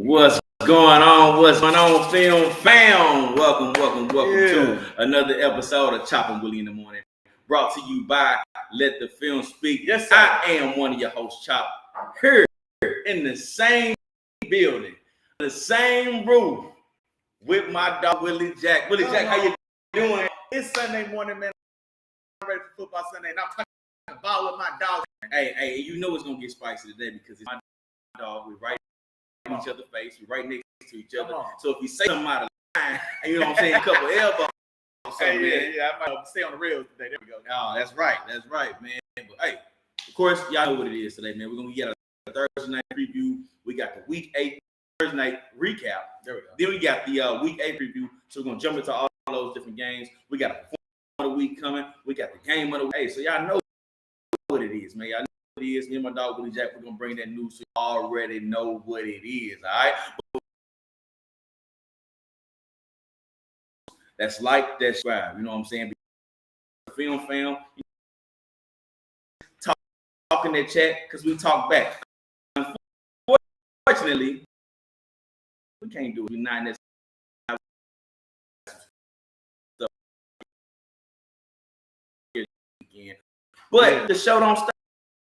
What's going on? What's going on, film fam? Welcome to another episode of Chop Willie in the Morning. Brought to you by Let the Film Speak. Yes, sir. I am one of your hosts, Chop, here in the same building, the same roof, with my dog Willie Jack. Willie Jack, how you doing? It's Sunday morning, man. I'm ready for football Sunday, and I'm talking about with my dog. Hey, you know it's gonna get spicy today because it's my dog. We're right in each other's face. We're right next to each other. So if you say something out of line, and you know what I'm saying, a couple elbows. Yeah, I might stay on the rails today. There we go. Oh, that's right, man. But hey, of course, y'all know what it is today, man. We're gonna get a Thursday night preview. We got the Week 8 Thursday night recap. There we go. Then we got the Week 8 preview. So we're gonna jump into all those different games. We got a performance of the week coming. We got the game of the week. Hey, so y'all know what it is, man. Y'all know what it is. Me and my dog Willie Jack, we're gonna bring that news. So you already know what it is. All right. That's like, that's subscribe. You know what I'm saying? Film fam, talk in that chat because we talk back. Unfortunately, we can't do it. We're not in this. But the show don't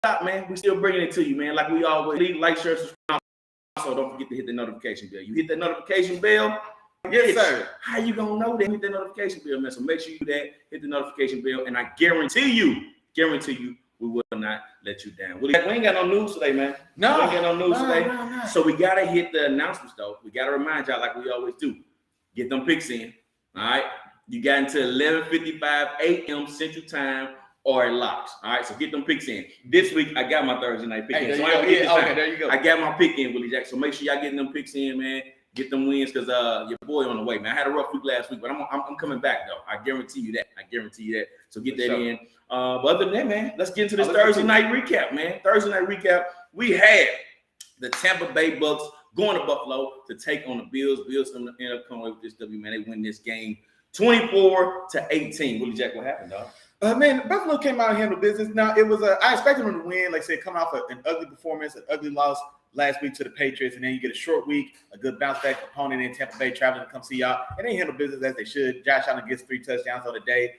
stop, man. We still bringing it to you, man. Like we always like, share, subscribe. Also, don't forget to hit the notification bell. You hit that notification bell. Yes, sir. How you gonna know that? Hit the notification bell, man. So make sure you do that. Hit the notification bell, and I guarantee you, we will not let you down. We ain't got no news today, man. No, we ain't got no news today. No. So we gotta hit the announcements, though. We gotta remind y'all, like we always do, get them picks in. All right, you got until 11:55 a.m. Central Time or it locks. All right, so get them picks in. This week I got my Thursday night pick in. So there you go. I got my pick in, Willie Jack. So make sure y'all getting them picks in, man. Get them wins because your boy on the way, man. I had a rough week last week, but I'm coming back though. I guarantee you that. So get that in. But other than that, man, let's get into this Thursday night recap, man. Thursday night recap. We had the Tampa Bay Bucks going to Buffalo to take on the Bills. Bills end up coming away with this W, man. They win this game 24-18. Willie Jack, what happened, dog? Man, Buffalo came out and handled business. Now it was I expected them to win, like I said, coming off an ugly performance, an ugly loss last week to the Patriots, and then you get a short week, a good bounce back opponent in Tampa Bay traveling to come see y'all, and they handle business as they should. Josh Allen gets 3 touchdowns on the day.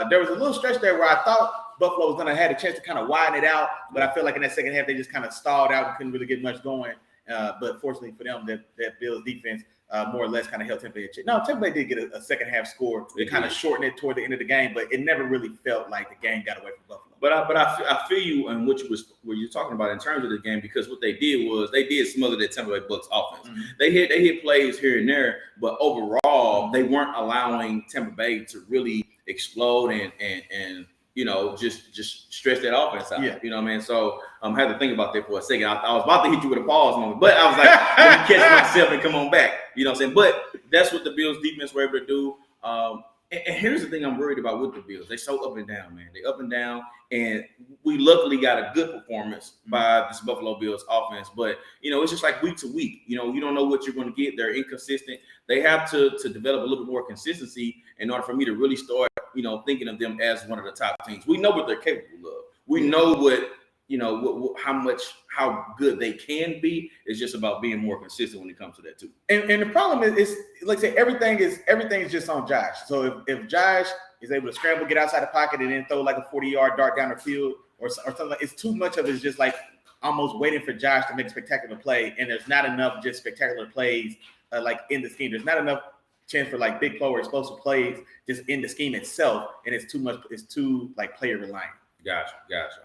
There was a little stretch there where I thought Buffalo was going to have a chance to kind of widen it out, but I feel like in that second half they just kind of stalled out and couldn't really get much going. But fortunately for them, that Bills defense more or less kind of held Tampa Bay in check. No, Tampa Bay did get a second half score. They kind of shortened it toward the end of the game, but it never really felt like the game got away from Buffalo. But I feel you on what you're talking about in terms of the game, because what they did was they did smother that Tampa Bay Bucks offense. Mm-hmm. They hit plays here and there, but overall they weren't allowing Tampa Bay to really explode and you know, just stretch that offense out. Yeah. You know what I mean? So I had to think about that for a second. I was about to hit you with a pause moment, but I was like, let me catch myself and come on back. You know what I'm saying? But that's what the Bills defense were able to do. And here's the thing I'm worried about with the Bills. They're so up and down, man. They up and down. And we luckily got a good performance by this Buffalo Bills offense. But, you know, it's just like week to week. You know, you don't know what you're going to get. They're inconsistent. They have to develop a little bit more consistency in order for me to really start, you know, thinking of them as one of the top teams. We know what they're capable of. We know what, you know, how good they can be. It's just about being more consistent when it comes to that too. And the problem is like I say, everything is just on Josh. So if Josh is able to scramble, get outside the pocket, and then throw like a 40-yard dart down the field or something, like, it's too much of it's just like almost waiting for Josh to make a spectacular play, and there's not enough just spectacular plays like in the scheme. There's not enough chance for like big play or explosive plays just in the scheme itself, and it's too much. It's too like player reliant. Gotcha.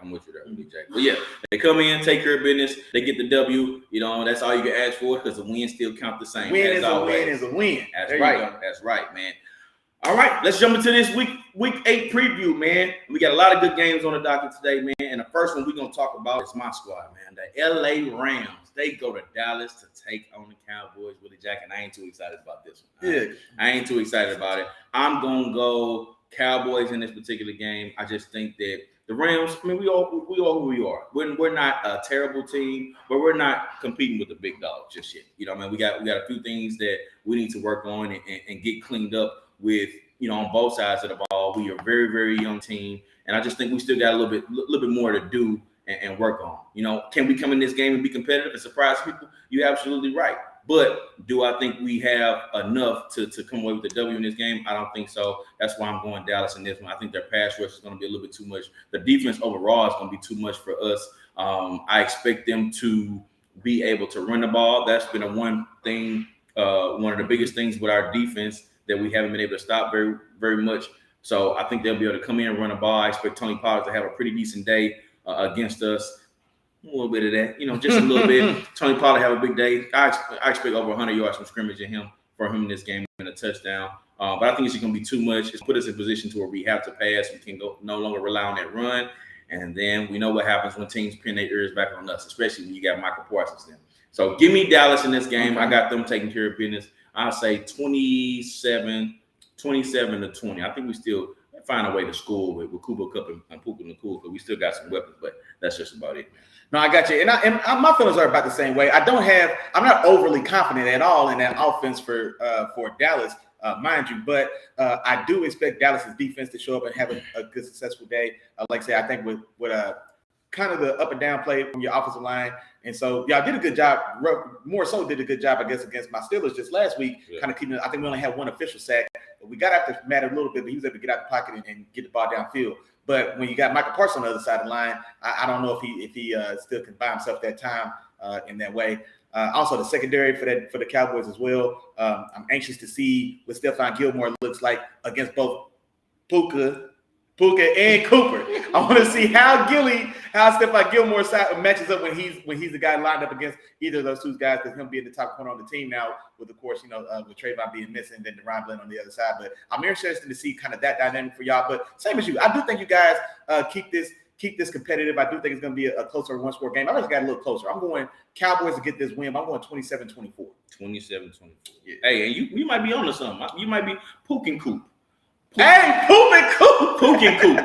I'm with you there, Jack. But yeah, they come in, take care of business, they get the W. You know, that's all you can ask for because the win still count the same. Win is a win. That's right. That's right, man. All right, let's jump into this week 8 preview, man. We got a lot of good games on the docket today, man. And the first one we're gonna talk about is my squad, man. The LA Rams. They go to Dallas to take on the Cowboys. Willie Jack, and I ain't too excited about this one. Yeah, I ain't too excited about it. I'm gonna go Cowboys in this particular game. I just think that the Rams, I mean, we all who we are. We're not a terrible team, but we're not competing with the big dogs just yet. You know what I mean? We got a few things that we need to work on and get cleaned up with, you know, on both sides of the ball. We are a very, very young team, and I just think we still got a little bit more to do and work on. You know, can we come in this game and be competitive and surprise people? You're absolutely right. But do I think we have enough to come away with the W in this game? I don't think so. That's why I'm going Dallas in this one. I think their pass rush is going to be a little bit too much. The defense overall is going to be too much for us. I expect them to be able to run the ball. That's been one of the biggest things with our defense that we haven't been able to stop very, very much. So I think they'll be able to come in and run the ball. I expect Tony Pollard to have a pretty decent day against us. A little bit of that, just a little bit. Tony Pollard have a big day. I expect over 100 yards from scrimmage in him in this game and a touchdown. But I think it's going to be too much. It's put us in a position to where we have to pass. We can no longer rely on that run. And then we know what happens when teams pin their ears back on us, especially when you got Michael Parsons then. So give me Dallas in this game. I got them taking care of business. I'll say 27 to 20. I think we still find a way to score with Cooper Kupp and Puka Nacua, because we still got some weapons, but that's just about it. No, I got you. And my feelings are about the same way. I'm not overly confident at all in that offense for Dallas, mind you, but I do expect Dallas's defense to show up and have a good, successful day. Like I say, I think with kind of the up and down play from your offensive line. And so y'all did a good job, more so did a good job, I guess, against my Steelers just last week, kind of keeping it. I think we only had one official sack. We got after Matt a little bit, but he was able to get out the pocket and get the ball downfield. But when you got Michael Parsons on the other side of the line, I don't know if he still can buy himself that time in that way. Also, the secondary for the Cowboys as well. I'm anxious to see what Stephon Gilmore looks like against both Puka and Cooper. I want to see how Stephon Gilmore matches up when he's the guy lined up against either of those two guys, because he'll be in the top corner on the team now with, of course, with Trayvon being missing, then DeRon Bland on the other side. But I'm interested to see kind of that dynamic for y'all. But same as you, I do think you guys keep this competitive. I do think it's going to be a closer one-score game. I just got a little closer. I'm going Cowboys to get this win. I'm going 27-24. 27-24. Yeah. Hey, and you might be on to something. You might be Pook and Coop. Hey, Pook and Coop. Pook and Coop.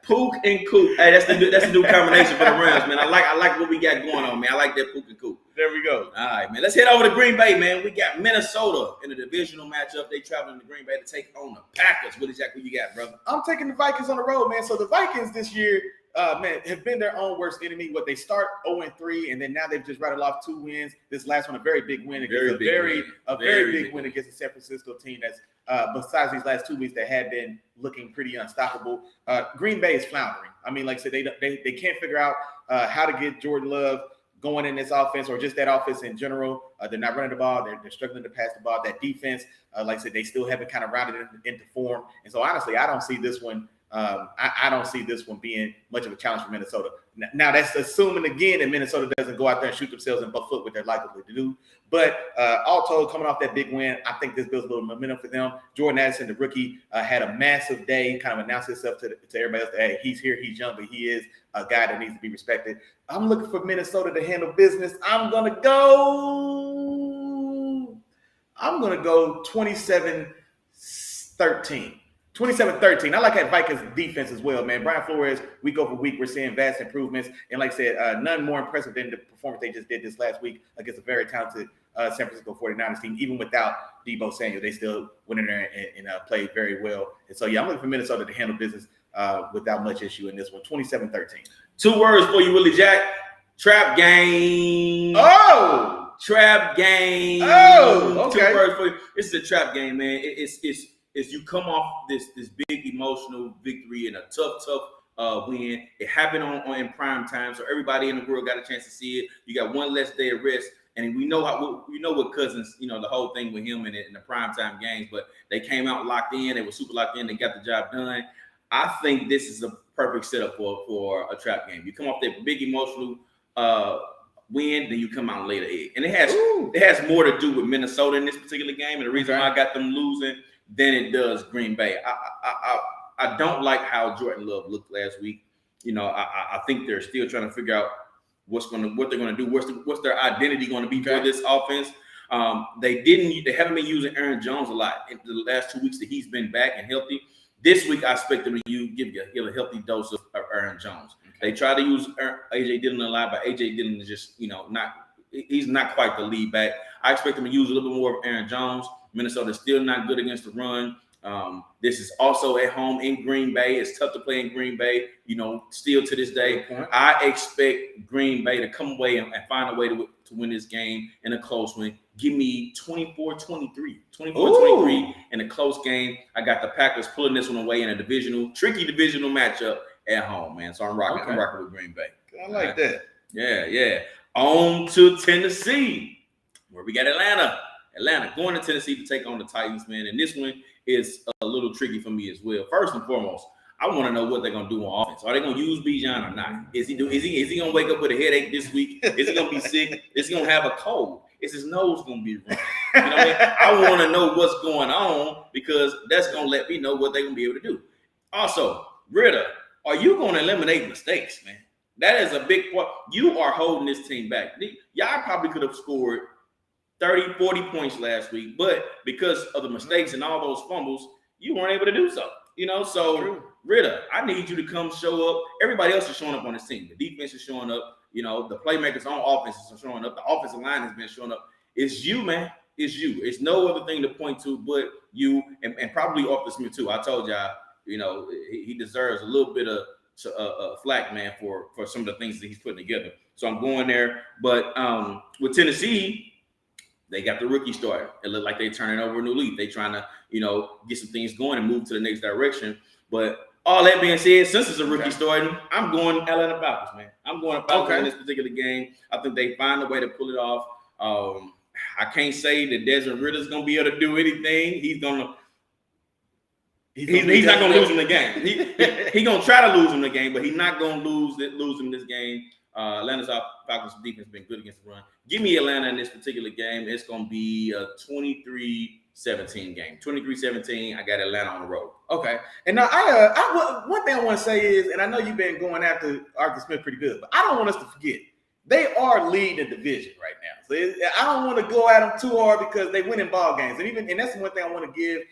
Pook and Coop. Hey, that's the new combination for the Rams, man. I like what we got going on, man. I like that Pook and Coop. There we go. All right, man. Let's head over to Green Bay, man. We got Minnesota in a divisional matchup. They traveling to Green Bay to take on the Packers. What you got, brother? I'm taking the Vikings on the road, man. So the Vikings this year, have been their own worst enemy. They start 0-3, and then now they've just rattled off 2 wins. This last one, a very big win against a very big win against the San Francisco team that's besides these last 2 weeks that had been looking pretty unstoppable. Green Bay is floundering. I mean, like I said, they can't figure out how to get Jordan Love going in this offense, or just that offense in general. They're not running the ball. They're struggling to pass the ball. That defense, like I said, they still haven't kind of rounded it into form. And so, honestly, I don't see this one. I don't see this one being much of a challenge for Minnesota. Now, that's assuming, again, that Minnesota doesn't go out there and shoot themselves in both foot, what they're likely to do. But all told, coming off that big win, I think this builds a little momentum for them. Jordan Addison, the rookie, had a massive day, kind of announced himself to everybody else that, hey, he's here, he's young, but he is a guy that needs to be respected. I'm looking for Minnesota to handle business. I'm going to go 27-13. 27-13. I like that Vikings defense as well, man. Brian Flores, week over week, we're seeing vast improvements. And like I said, none more impressive than the performance they just did this last week against a very talented San Francisco 49ers team. Even without Deebo Samuel, they still went in there and played very well. And so, yeah, I'm looking for Minnesota to handle business without much issue in this one. 27-13. 2 words for you, Willie Jack. Trap game. Oh! Trap game. Oh, okay. 2 words for you. This is a trap game, man. It's you come off this big emotional victory and a tough win. It happened in prime time, so everybody in the world got a chance to see it. You got one less day of rest, and we know what Cousins, the whole thing with him in the prime time games. But they came out locked in. They were super locked in. They got the job done. I think this is a perfect setup for a trap game. You come off that big emotional win, then you come out and lay the egg, and it has more to do with Minnesota in this particular game, and the reason why I got them losing than it does Green Bay. I don't like how Jordan Love looked last week. I think they're still trying to figure out what they're gonna do. What's their identity going to be for this offense? They haven't been using Aaron Jones a lot in the last 2 weeks that he's been back and healthy. This week, I expect them to give a healthy dose of Aaron Jones. Okay. They try to use AJ Dillon a lot, but AJ Dillon is just he's not quite the lead back. I expect them to use a little bit more of Aaron Jones. Minnesota's still not good against the run. This is also at home in Green Bay. It's tough to play in Green Bay, still to this day. I expect Green Bay to come away and find a way to win this game in a close win. Give me 24-23 in a close game. I got the Packers pulling this one away in a tricky divisional matchup at home, man. So I'm rocking with Green Bay. I like that. Yeah. On to Tennessee, where we got Atlanta going to Tennessee to take on the Titans, man. And this one is a little tricky for me as well. First and foremost, I want to know what they're gonna do on offense. Are they gonna use Bijan or not? Is he gonna wake up with a headache this week? Is he gonna be sick? Is he gonna have a cold? Is his nose gonna be running? You know what I mean? I want to know what's going on because that's gonna let me know what they're gonna be able to do. Also, Ritter, are you gonna eliminate mistakes, man? That is a big part. You are holding this team back. Y'all probably could have scored 30, 40 points last week, but because of the mistakes and all those fumbles, you weren't able to do so. So Ritter, I need you to come show up. Everybody else is showing up on this team. The defense is showing up. The playmakers on offense are showing up. The offensive line has been showing up. It's you, man. It's you. It's no other thing to point to but you, and probably Arthur Smith too. I told y'all, he deserves a little bit of flack, man, for some of the things that he's putting together. So I'm going there. But with Tennessee, they got the rookie started. It looked like they're turning over a new leaf. They trying to, get some things going and move to the next direction. But all that being said, since it's a rookie starting, I'm going Atlanta Falcons, man. I'm going Falcons in this particular game. I think they find a way to pull it off. I can't say that Desmond Ritter's going to be able to do anything. He's not going to lose in the game. He's going to try to lose in the game, but he's not going to lose in this game. Atlanta's Falcons defense has been good against the run. Give me Atlanta in this particular game. It's going to be a 23-17 game. 23-17. I got Atlanta on the road. Okay. And now I one thing I want to say is, and I know you've been going after Arthur Smith pretty good, but I don't want us to forget they are leading the division right now. So I don't want to go at them too hard because they win in ball games. And that's one thing I want to give.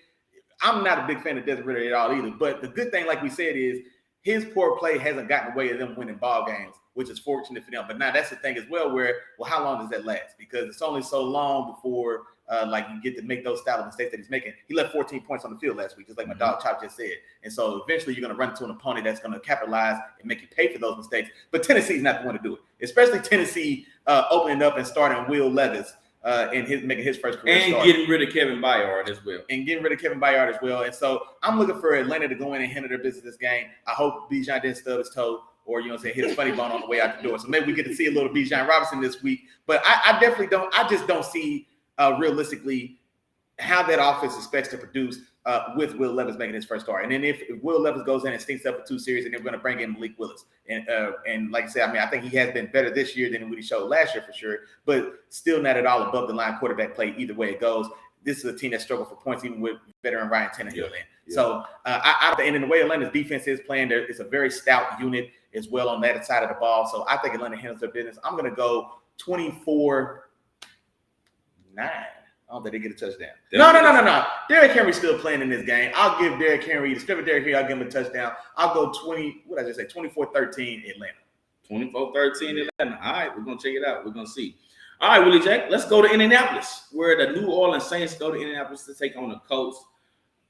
I'm not a big fan of Desmond Ritter at all either. But the good thing, like we said, is his poor play hasn't gotten away of them winning ball games, which is fortunate for them. But now that's the thing as well, how long does that last? Because it's only so long before you get to make those style of mistakes that he's making. He left 14 points on the field last week, just like my dog Chop just said. And so eventually you're going to run into an opponent that's going to capitalize and make you pay for those mistakes. But Tennessee's not the one to do it, especially Tennessee opening up and starting Will Levis making his first career and start. Getting rid of Kevin Byard as well. And so I'm looking for Atlanta to go in and handle their business this game. I hope Bijan didn't stub his toe or, hit his funny bone on the way out the door. So maybe we get to see a little Bijan Robinson this week. But I definitely don't. I just don't see realistically how that offense expects to produce with Will Levis making his first start. And then if Will Levis goes in and stinks up for 2 series, and they're going to bring in Malik Willis. And like I said, I think he has been better this year than what he showed last year for sure, but still not at all above the line quarterback play either way it goes. This is a team that struggled for points even with veteran Ryan Tannehill in. Yeah. So and in the way Atlanta's defense is playing, it's a very stout unit as well on that side of the ball. So I think Atlanta handles their business. I'm going to go 24-9. I don't think they get a touchdown. No. Derrick Henry's still playing in this game. I'll give Derrick Henry, the strip of Derrick Henry, I'll give him a touchdown. I'll go 24-13 Atlanta. 24-13 Atlanta. All right, we're going to check it out. We're going to see. All right, Willie Jack, let's go to Indianapolis, where the New Orleans Saints go to Indianapolis to take on the Colts.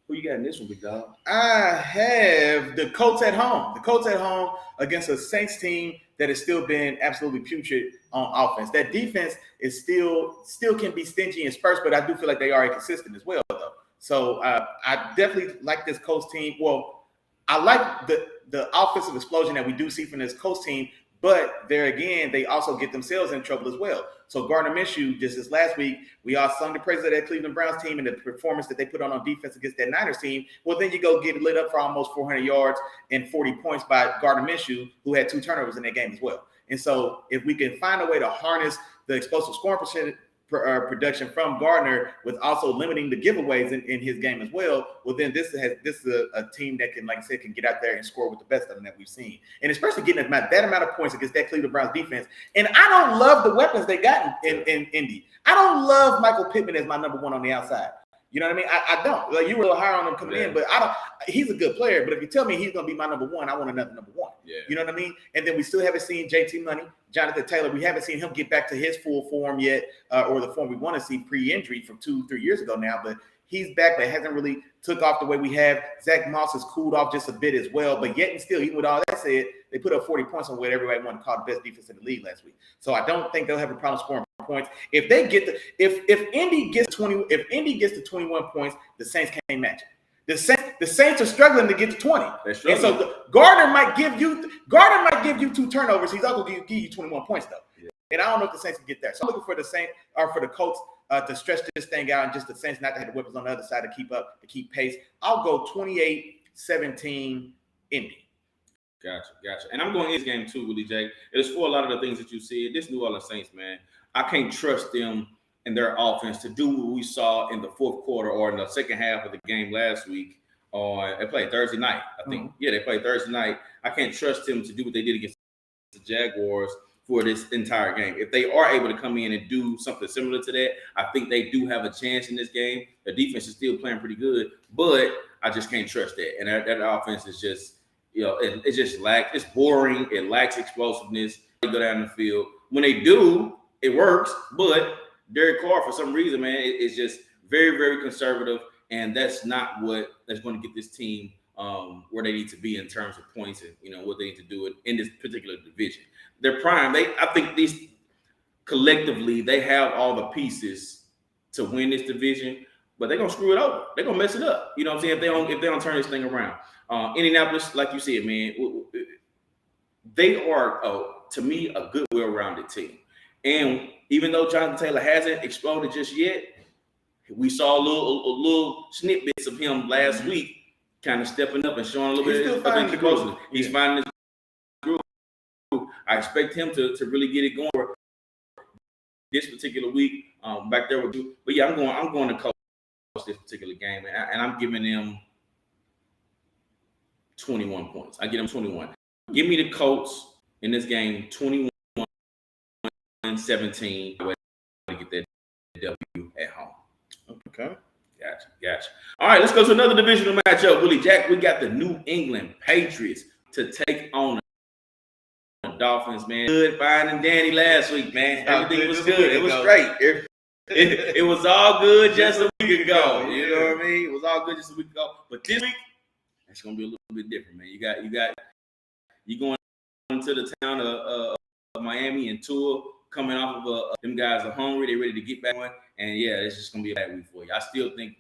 Who you got in this one, big dog? I have the Colts at home. The Colts at home against a Saints team that has still been absolutely putrid on offense. That defense is still can be stingy in spurts, but I do feel like they are inconsistent as well, though. So I definitely like this Colts team. Well, I like the offensive explosion that we do see from this Colts team, but there again, they also get themselves in trouble as well. So Gardner Minshew, just this last week, we all sung the praises of that Cleveland Browns team and the performance that they put on defense against that Niners team. Well, then you go get lit up for almost 400 yards and 40 points by Gardner Minshew, who had 2 turnovers in that game as well. And so if we can find a way to harness the explosive scoring production from Gardner with also limiting the giveaways in his game as well, well, then this is a team that can, like I said, can get out there and score with the best of them that we've seen. And especially getting that amount of points against that Cleveland Browns defense. And I don't love the weapons they got in Indy. I don't love Michael Pittman as my number 1 on the outside. You know what I mean? I don't. Like, you were a little higher on him coming in, but I don't. He's a good player, but if you tell me he's going to be my number 1, I want another number 1. Yeah. You know what I mean? And then we still haven't seen JT Money, Jonathan Taylor. We haven't seen him get back to his full form yet, or the form we want to see pre-injury from 2-3 years ago now. But he's back, but hasn't really took off the way we have. Zach Moss has cooled off just a bit as well, but yet and still, even with all that said, they put up 40 points on what everybody wanted to call the best defense in the league last week. So I don't think they'll have a problem scoring points. If they get if Indy gets 20, if Indy gets to 21 points, the Saints can't match it. The Saints are struggling to get to 20. And so Gardner might give you 2 turnovers. He's not going to give you 21 points though. Yeah. And I don't know if the Saints can get there. So I'm looking for the Saints or for the Colts to stretch this thing out and just the Saints not to have the weapons on the other side to keep pace. I'll go 28-17 Indy. Gotcha. And I'm going in this game too, Willie J. It is for a lot of the things that you see. This New Orleans Saints, man, I can't trust them and their offense to do what we saw in the fourth quarter or in the second half of the game last week. They played Thursday night, I think. Mm-hmm. Yeah, they played Thursday night. I can't trust them to do what they did against the Jaguars for this entire game. If they are able to come in and do something similar to that, I think they do have a chance in this game. The defense is still playing pretty good, but I just can't trust that. And that offense is just, it just lacks. It's boring. It lacks explosiveness. They go down the field. When they do, it works. But Derek Carr, for some reason, man, it's just very, very conservative. And that's not that's going to get this team where they need to be in terms of points and what they need to do in this particular division. They're prime. I think these collectively they have all the pieces to win this division, but they're gonna screw it over. They're gonna mess it up. You know what I'm saying? If they don't turn this thing around. Indianapolis, like you said, man, they are to me a good, well-rounded team. And even though Jonathan Taylor hasn't exploded just yet, we saw a little snippets of him last week, kind of stepping up and showing a little bit of explosiveness. He's finding his groove. I expect him to really get it going this particular week. Back there with you, but yeah, I'm going to coach this particular game, and I'm giving them 21 points. I get them 21. Give me the Colts in this game, 21-17. To get that W at home. Okay. Gotcha. All right, let's go to another divisional matchup, Willie Jack. We got the New England Patriots to take on the Dolphins, man. Good, fine, and dandy last week, man. Everything was good. It was great. It was all good just a week ago. You know what I mean? It was all good just a week ago. But this week, it's gonna be a little bit different, man. You going to the town of Miami and Tua coming off of them guys are hungry. They're ready to get back on. And yeah, it's just gonna be a bad week for you. I still think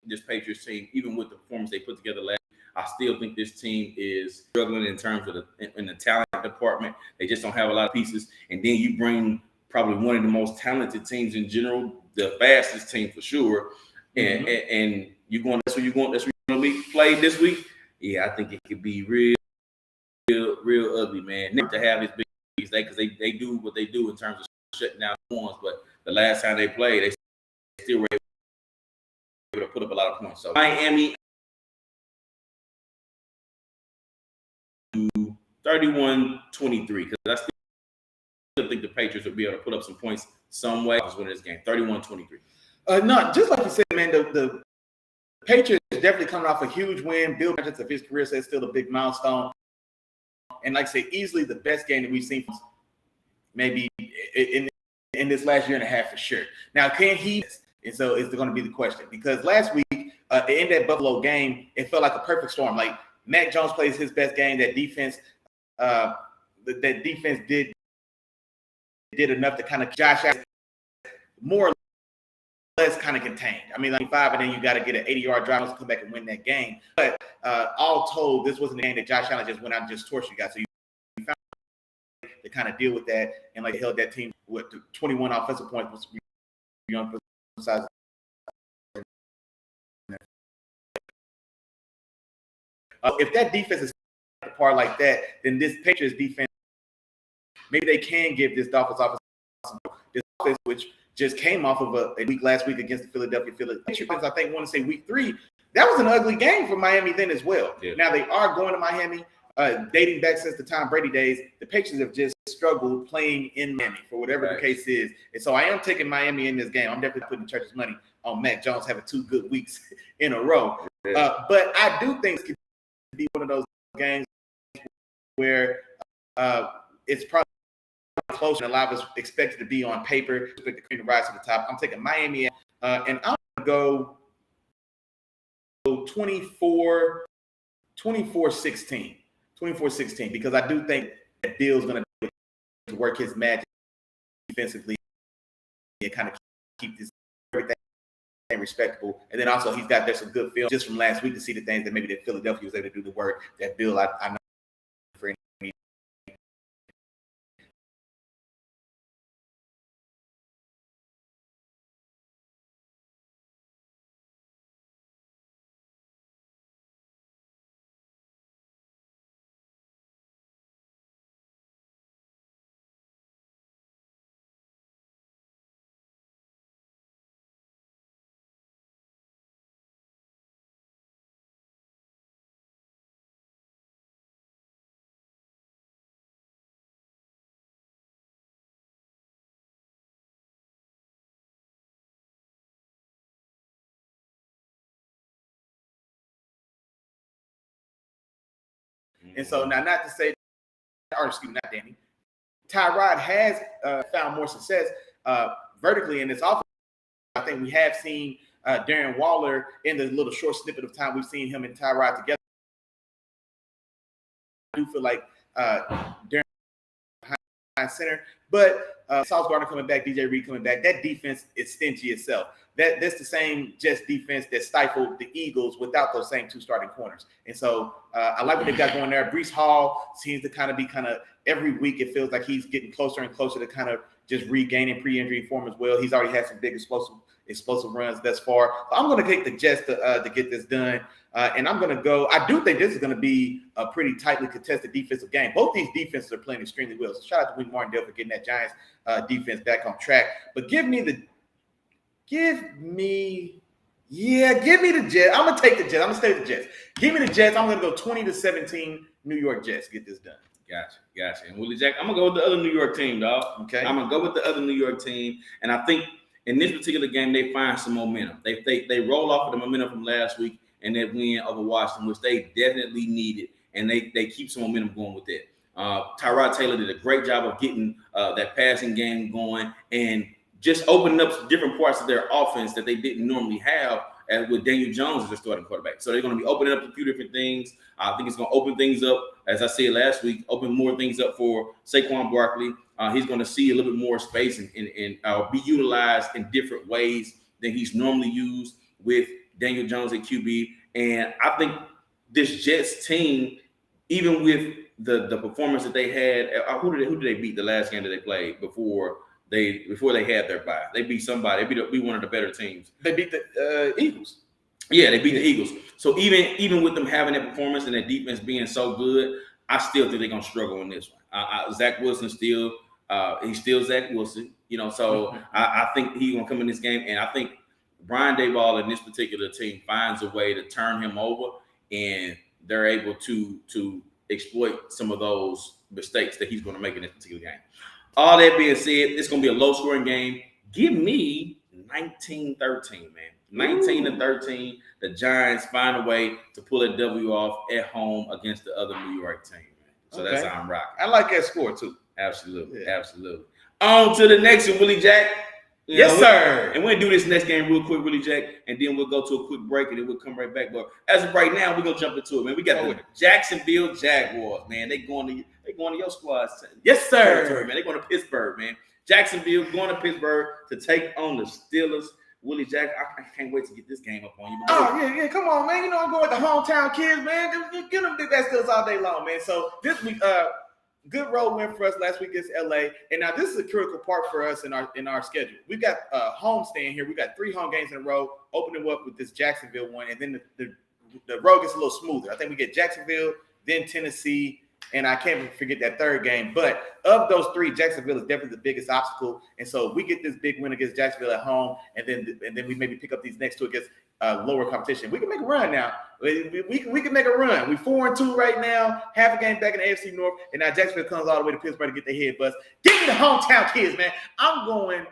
this Patriots team, even with the performance they put together last week, I still think this team is struggling in terms of in the talent department. They just don't have a lot of pieces. And then you bring probably one of the most talented teams in general, the fastest team for sure. And that's where you're going to be played this week. Yeah, I think it could be real ugly, man. Not to have his big because they do what they do in terms of shutting down ones, but the last time they played, they still were able to put up a lot of points. So Miami 31-23, because I still think the Patriots will be able to put up some points some way. I was winning this game, 31-23. No, just like you said, man, the Patriots definitely coming off a huge win. Bill Belichick of his career says still a big milestone. And like I say, easily the best game that we've seen maybe in this last year and a half for sure. Now, can he? And so it's going to be the question. Because last week, in that Buffalo game, it felt like a perfect storm. Like Mac Jones plays his best game. That defense did enough to kind of Josh Allen more or less kind of contained. I mean, like 5, and then you got to get an 80-yard drive to come back and win that game. But all told, this wasn't a game that Josh Allen just went out and just torched you guys. So you found to kind of deal with that, and like held that team with 21 offensive points. If that defense is apart like that, then this Patriots defense, maybe they can give this Dolphins offense, which just came off of a week last week against the Philadelphia Patriots. I think want to say week 3. That was an ugly game for Miami then as well. Yeah. Now they are going to Miami, dating back since the Tom Brady days. The Patriots have just struggled playing in Miami for whatever the case is. And so I am taking Miami in this game. I'm definitely putting Church's money on Mac Jones having 2 good weeks in a row. Yeah. But I do think it could be one of those games where it's probably closer than a lot of us expected to be on paper. Expect the cream to rise to the top. I'm taking Miami, and I'm going to go 24-16 because I do think that Bill's going to work his magic defensively and kind of keep this everything respectable. And then also there's some good film just from last week to see the things that maybe that Philadelphia was able to do the work that Bill I know for any. And so now, not to say, or excuse me, not Danny, Tyrod has found more success vertically in this offense. I think we have seen Darren Waller in the little short snippet of time we've seen him and Tyrod together. I do feel like Darren behind center, but Sauce Gardner coming back, DJ Reed coming back. That defense is stingy itself. That's the same Jets defense that stifled the Eagles without those same two starting corners. And so I like what they got going there. Breece Hall seems to be every week it feels like he's getting closer and closer to kind of just regaining pre-injury form as well. He's already had some big explosive runs thus far. So I'm going to take the Jets to get this done. And I'm going to go. I do think this is going to be a pretty tightly contested defensive game. Both these defenses are playing extremely well. So shout out to Wink Martindale for getting that Giants defense back on track. But give me the Jets. I'm going to take the Jets. I'm going to stay with the Jets. Give me the Jets. I'm going to go 20-17 New York Jets. Get this done. Gotcha. And Willie Jack, I'm going to go with the other New York team, dog. Okay. I'm going to go with the other New York team. And I think in this particular game, they find some momentum. They roll off of the momentum from last week and that win over Washington, which they definitely needed. And they keep some momentum going with that. Tyrod Taylor did a great job of getting that passing game going and just opening up some different parts of their offense that they didn't normally have with Daniel Jones as their starting quarterback. So they're going to be opening up a few different things. I think it's going to open things up, as I said last week, open more things up for Saquon Barkley. He's going to see a little bit more space and be utilized in different ways than he's normally used with Daniel Jones at QB. And I think this Jets team, even with the performance that they had, who did they beat the last game that they played before they had their bye? They beat somebody. They beat one of the better teams. They beat the Eagles. Yeah, they beat the Eagles. So even with them having that performance and that defense being so good, I still think they're gonna struggle in this one. Zach Wilson he's still Zach Wilson, So I think he's gonna come in this game, and I think Brian Daboll and this particular team finds a way to turn him over, and they're able to exploit some of those mistakes that he's going to make in this particular game. All that being said, it's going to be a low-scoring game. Give me 19-13, man. 19-13. The Giants find a way to pull a W off at home against the other New York team, man. So That's how I'm rocking. I like that score, too. Absolutely. On to the next one, Willie Jack. Yes, sir. And we'll do this next game real quick, Willie Jack, and then we'll go to a quick break, and then we'll come right back. But as of right now, we're gonna jump into it, man. We got the Jacksonville Jaguars, man. They going to your squad. Yes, sir. Man, they going to Pittsburgh, man. Jacksonville going to Pittsburgh to take on the Steelers. Willie Jack, I can't wait to get this game up on you. Yeah. Come on, man. I'm going with the hometown kids, man. Get them big ass Steelers all day long, man. So this week, good road win for us last week against LA. And now this is a critical part for us in our schedule. We've got home staying here. We got 3 home games in a row, opening up with this Jacksonville one, and then the road gets a little smoother. I think we get Jacksonville, then Tennessee, and I can't forget that third game. But of those 3, Jacksonville is definitely the biggest obstacle. And so we get this big win against Jacksonville at home, and then we maybe pick up these next 2 against lower competition. We can make a run now. We can make a run. We're 4-2 right now, half a game back in the AFC North, and now Jacksonville comes all the way to Pittsburgh to get their head bust. Give me the hometown kids, man. I'm going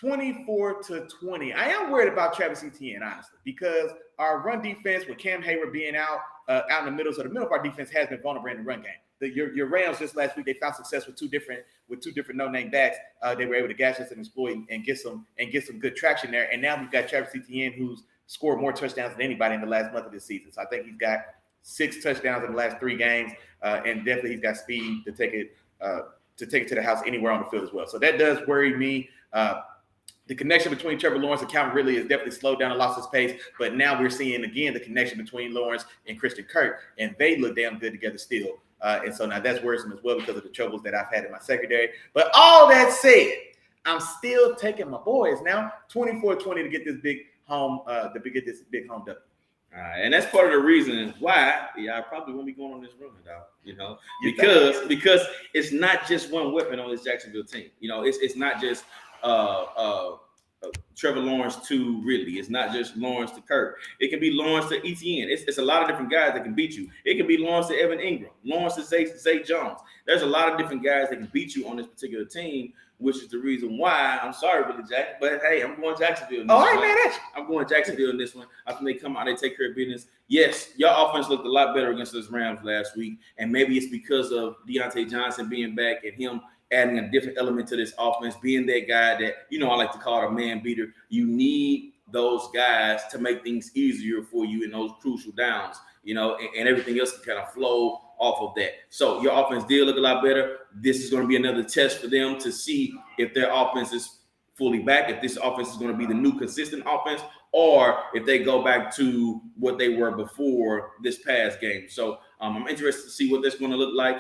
24-20. I am worried about Travis Etienne, honestly, because our run defense with Cam Hayward being out in the middle, so the middle of our defense has been vulnerable in the run game. Your Rams just last week, they found success with two different no-name backs. They were able to gash us and exploit and get some good traction there. And now we've got Travis Etienne, who's scored more touchdowns than anybody in the last month of this season. So I think he's got 6 touchdowns in the last 3 games, and definitely he's got speed to take it to take it to the house anywhere on the field as well. So that does worry me. The connection between Trevor Lawrence and Calvin Ridley has definitely slowed down and lost his pace. But now we're seeing, again, the connection between Lawrence and Christian Kirk, and they look damn good together still. And so now that's worrisome as well because of the troubles that I've had in my secondary. But all that said, I'm still taking my boys now 24-20 to get this big home, W. And that's part of the reason why I probably won't be going on this run, dog. Because it's not just one weapon on this Jacksonville team. It's not just Trevor Lawrence to Ridley. It's not just Lawrence to Kirk. It can be Lawrence to ETN. It's a lot of different guys that can beat you. It can be Lawrence to Evan Ingram, Lawrence to Zay Jones. There's a lot of different guys that can beat you on this particular team, which is the reason why I'm sorry, Billy Jack, but hey, I'm going Jacksonville. I ain't mad at you. I'm going Jacksonville in this one. I think they come out, they take care of business. Yes, your offense looked a lot better against those Rams last week, and maybe it's because of Deontay Johnson being back and him adding a different element to this offense, being that guy that, I like to call it a man beater. You need those guys to make things easier for you in those crucial downs, and everything else can kind of flow off of that. So your offense did look a lot better. This is going to be another test for them to see if their offense is fully back, if this offense is going to be the new consistent offense, or if they go back to what they were before this past game. So I'm interested to see what that's going to look like.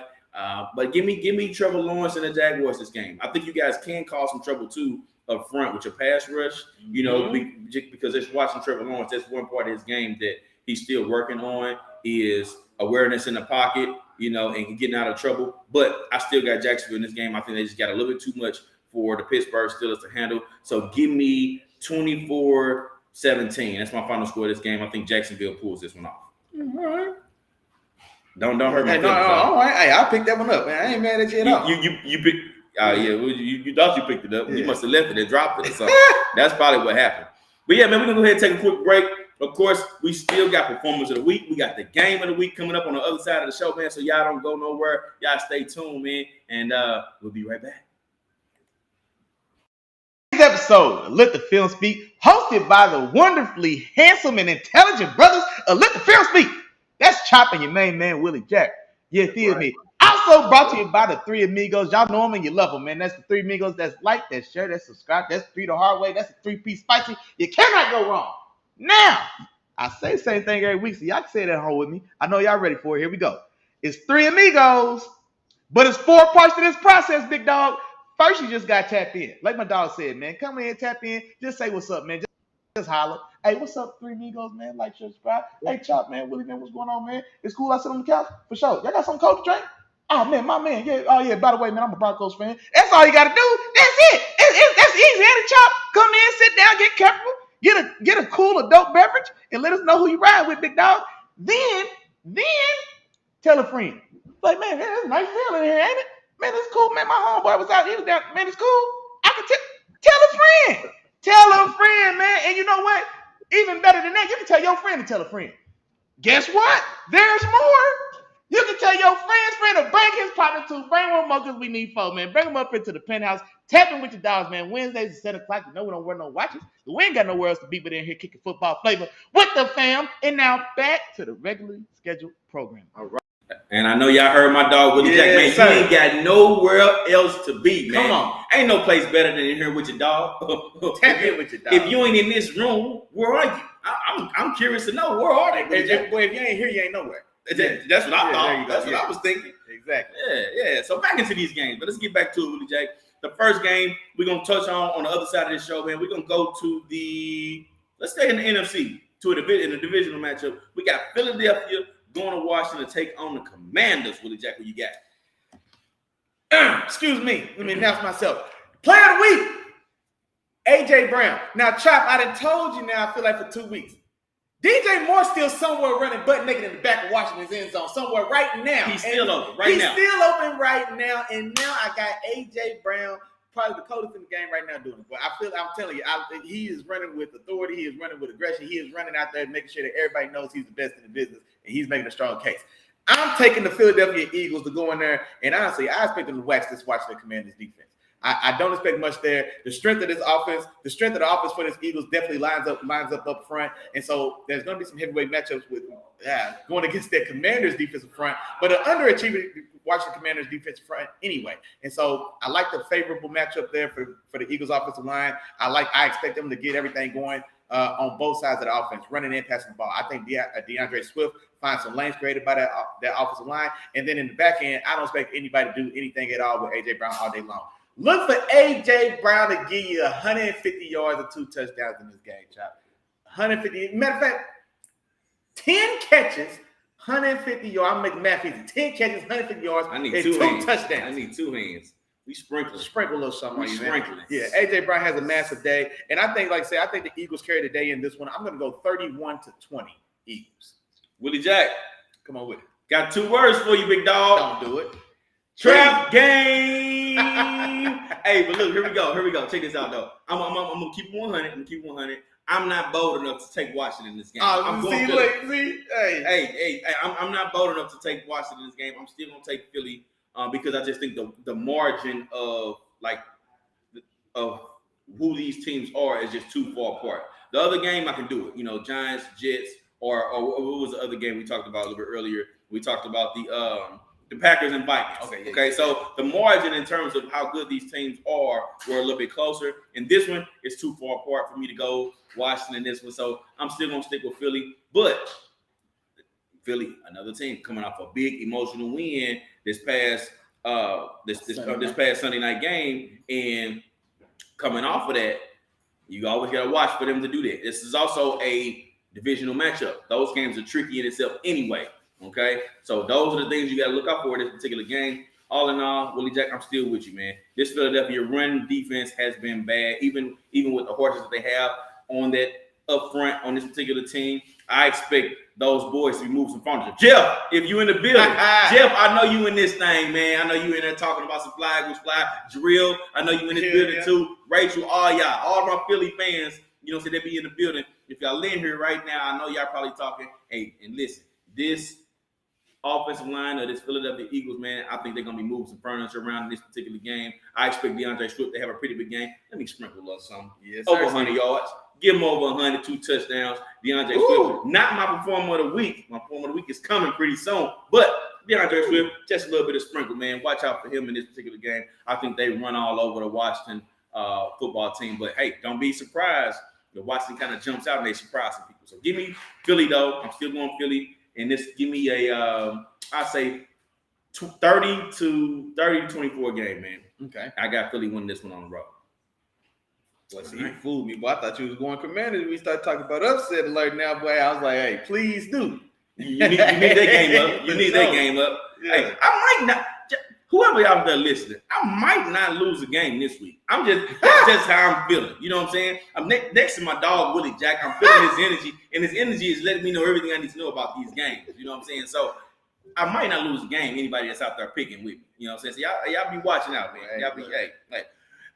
But give me Trevor Lawrence and the Jaguars this game. I think you guys can cause some trouble too up front with your pass rush, because just watching Trevor Lawrence, that's one part of his game that he's still working on is awareness in the pocket, and getting out of trouble. But I still got Jacksonville in this game. I think they just got a little bit too much for the Pittsburgh Steelers to handle. So give me 24-17. That's my final score of this game. I think Jacksonville pulls this one off. All right. Don't hurt my feelings. All right. Hey, I picked that one up, man. I ain't mad at you at all. You picked. You thought you picked it up. Yeah. You must have left it and dropped it or something. That's probably what happened. But yeah, man, we're gonna go ahead and take a quick break. Of course, we still got performance of the week. We got the game of the week coming up on the other side of the show, man. So y'all don't go nowhere. Y'all stay tuned, man, and we'll be right back. This episode of Let the Film Speak, hosted by the wonderfully handsome and intelligent brothers of Let the Film Speak. That's Chop and your main man, Willie Jack. Yeah, feel me. Also brought to you by the Three Amigos. Y'all know them and you love them, man. That's the Three Amigos. That's like, that's share, that's subscribe. That's three the hard way. That's a 3-piece spicy. You cannot go wrong. Now, I say the same thing every week, so y'all can say that at home with me. I know y'all ready for it. Here we go. It's Three Amigos, but it's 4 parts to this process, big dog. First, you just got to tap in. Like my dog said, man, come in, tap in. Just say what's up, man. Just holler. Hey, what's up, Three Amigos, man? Like, share, subscribe. Hey, Chop, man. Willie, man, what's going on, man? It's cool. I sit on the couch for sure. Y'all got some cold to drink? Oh, man, my man. Yeah. Oh, yeah. By the way, man, I'm a Broncos fan. That's all you got to do. That's it. That's easy. And Chop, come in, sit down, get comfortable. Get a cool adult beverage and let us know who you ride with, big dog. Then tell a friend. Like, man, that's a nice feeling here, ain't it? Man, it's cool, man. My homeboy was out. He was down. Man, it's cool. I can tell a friend. Tell a friend, man. And you know what? Even better than that, you can tell your friend to tell a friend. Guess what? There's more. You can tell your friend's friend to bring his partner too. Bring one more because we need 4, man. Bring them up into the penthouse. Tapping with your dogs, man. Wednesdays at 7 o'clock. You know we don't wear no watches. We ain't got nowhere else to be but in here kicking football flavor with the fam. And now back to the regularly scheduled program. All right. And I know y'all heard my dog Willie Jack, man. Sir. You ain't got nowhere else to be, man. Come on. Ain't no place better than in here with your dog. Tap in with your dog. If you ain't in this room, where are you? I'm curious to know, where are they? Boy, if you ain't here, you ain't nowhere. That's what I thought. That's what I was thinking. Exactly. Yeah. So back into these games, but let's get back to it, Willie Jack. The first game we're gonna touch on the other side of this show, man. We're gonna go to let's stay in the NFC in a divisional matchup. We got Philadelphia going to Washington to take on the Commanders. Willie Jack, what you got? Excuse me. Let me announce myself. Player of the week, AJ Brown. Now, Chop, I done told you now, I feel like for 2 weeks. DJ Moore still somewhere running butt naked in the back of Washington's end zone, somewhere right now. He's still open right now. He's still open right now, and now I got AJ Brown, probably the coldest in the game right now doing it. But I'm telling you, he is running with authority. He is running with aggression. He is running out there making sure that everybody knows he's the best in the business, and he's making a strong case. I'm taking the Philadelphia Eagles to go in there, and honestly, I expect them to wax this Washington Commanders defense. I don't expect much there. The strength of this offense, the strength of the offense for this Eagles definitely lines up front. And so there's going to be some heavyweight matchups with going against that Commanders defensive front. But an underachieving Washington Commanders defensive front anyway. And so I like the favorable matchup there for the Eagles offensive line. I expect them to get everything going on both sides of the offense, running and passing the ball. I think DeAndre Swift finds some lanes created by that offensive line. And then in the back end, I don't expect anybody to do anything at all with A.J. Brown all day long. Look for A.J. Brown to give you 150 yards and 2 touchdowns in this game, Chop. 150. Matter of fact, 10 catches, 150 yards. I'm making math easy. 10 catches, 150 yards, I need and 2 touchdowns. I need 2 hands. We sprinkle a little something on you, man. sprinkling. Yeah, A.J. Brown has a massive day. And I think, like I said, I think the Eagles carry the day in this one. I'm going to go 31-20 Eagles. Willie Jack, Come on with it. got 2 words for you, big dog. Don't do it. Trap game. Hey, but look, here we go. Check this out, though. I'm gonna keep it 100. I'm not bold enough to take Washington in this game. I'm not bold enough to take Washington in this game. I'm still gonna take Philly because I just think the margin of who these teams are is just too far apart. The other game I can do it. You know, Giants, Jets, or what was the other game we talked about a little bit earlier? We talked about the Packers and Vikings. Okay. So the margin in terms of how good these teams are were a little bit closer. And this one is too far apart for me to go Washington this one. So I'm still gonna stick with Philly. But Philly, another team coming off a big emotional win this past Sunday night game, and coming off of that, you always gotta watch for them to do that. This is also a divisional matchup. Those games are tricky in itself anyway. Okay, so those are the things you got to look out for in this particular game. All in all, Willie Jack, I'm still with you, man. This Philadelphia run defense has been bad, even with the horses that they have on that up front on this particular team. I expect those boys to be moving some furniture. Jeff, if you in the building, Jeff, I know you in this thing, man. I know you in there talking about some flag drill. I know you in this building too. Rachel, all my Philly fans, you know, so they be in the building. If y'all in here right now, I know y'all probably talking. Hey, and listen, this offensive line of this Philadelphia Eagles, man, I think they're going to be moving some furniture around in this particular game. I expect DeAndre Swift to have a pretty big game. Let me sprinkle a little something. Yes, over 100 yards. Give him over 100, 2 touchdowns. DeAndre Swift, not my performer of the week. My performer of the week is coming pretty soon. But DeAndre Swift, just a little bit of sprinkle, man. Watch out for him in this particular game. I think they run all over the Washington football team. But, hey, don't be surprised. The Washington kind of jumps out and they surprise some people. So give me Philly, though. I'm still going Philly. And this give me I say 30 to 24 game, man. Okay. I got Philly winning this one on the road. Well, see, you fooled me, boy. I thought you was going Commanders. We started talking about upset alert now, boy. I was like, hey, please do. You need that game up. You need that game up. Yeah. Hey, I might not. Whoever out there listening, I might not lose a game this week. That's just how I'm feeling. You know what I'm saying? I'm next to my dog, Willie Jack. I'm feeling his energy, and his energy is letting me know everything I need to know about these games. You know what I'm saying? So I might not lose a game. Anybody that's out there picking with me. You know what I'm saying? So y'all be watching out, man. Y'all be, hey.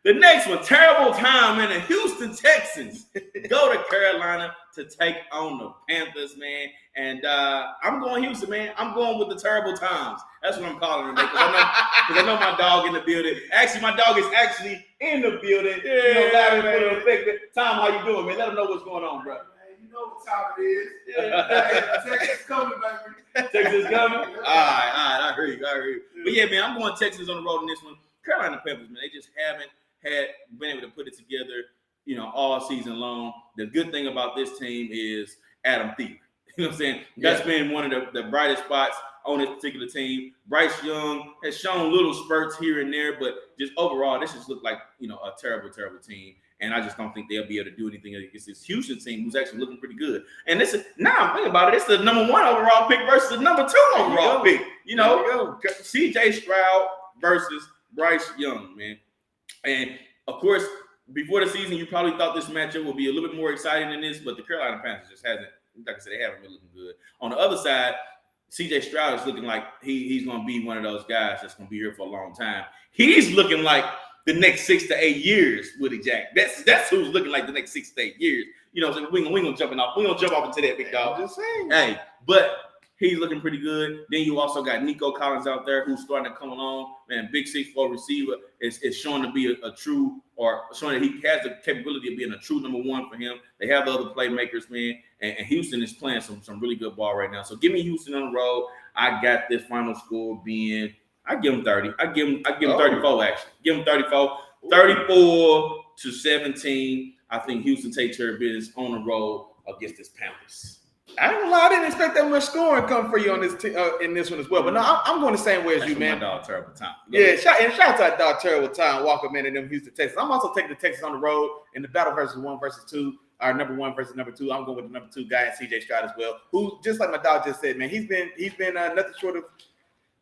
The next one, terrible time, man. The Houston Texans go to Carolina to take on the Panthers, man. And I'm going Houston, man. I'm going with the terrible times. That's what I'm calling it, man. Because I know my dog in the building. Actually, my dog is actually in the building. Yeah, you know, Larry, man. Tom, how you doing, man? Let them know what's going on, bro. Man, you know what time it is. Yeah, Texas coming, baby. Texas coming? All right. I heard you. But yeah, man, I'm going Texas on the road in this one. Carolina Panthers, man, they just haven't been able to put it together, you know, all season long. The good thing about this team is Adam Thielen. You know what I'm saying? That's been one of the brightest spots on this particular team. Bryce Young has shown little spurts here and there, but just overall, this just looked like, you know, a terrible, terrible team. And I just don't think they'll be able to do anything against this Houston team, who's actually looking pretty good. And this is, now I'm thinking about it, it's the number 1 overall pick versus the number 2 overall pick. You know, C.J. Stroud versus Bryce Young, man. And, of course, before the season, you probably thought this matchup would be a little bit more exciting than this, but the Carolina Panthers just hasn't, like I said, they haven't been looking good. On the other side, C.J. Stroud is looking like he's going to be one of those guys that's going to be here for a long time. He's looking like the next 6 to 8 years, Willie Jack. That's who's looking like the next 6 to 8 years. You know, so we gonna jump off. We gonna jump off into that, big dog. I'm just saying. Hey, but he's looking pretty good. Then you also got Nico Collins out there who's starting to come along. Man, big 6'4" receiver is showing to be a true, or showing that he has the capability of being a true number 1 for him. They have the other playmakers, man. And Houston is playing some really good ball right now. So give me Houston on the road. I got this final score being I give him 30. I give him 34 actually. Give him 34. 34-17. I think Houston takes care of business on the road against this Panthers. I don't know. I didn't expect that much scoring come for you on this in this one as well. But no, I'm going the same way as That's you, man. My dog, terrible time. Yeah, shout out to that dog, terrible time. Walker, man, and them Houston Texans. I'm also taking the Texans on the road in the battle versus 1 versus 2. Our number 1 versus number 2. I'm going with the number 2 guy, and CJ Stroud as well. Who, just like my dog just said, man, he's been nothing short of.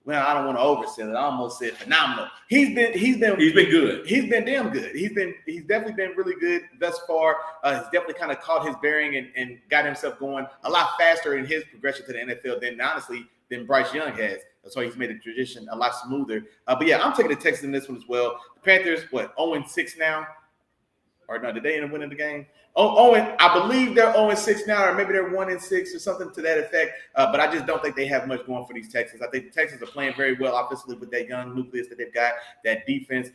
Well, I don't want to oversell it. I almost said phenomenal. He's been good. He's been damn good. He's definitely been really good thus far. He's definitely kind of caught his bearing and got himself going a lot faster in his progression to the NFL than Bryce Young has. So he's made the transition a lot smoother. But yeah, I'm taking the Texans in this one as well. The Panthers, 0-6 now? Or no, did they end up winning the game? I believe they're 0-6 now, or maybe they're 1-6 or something to that effect. But I just don't think they have much going for these Texans. I think the Texans are playing very well, obviously, with that young nucleus that they've got. That defense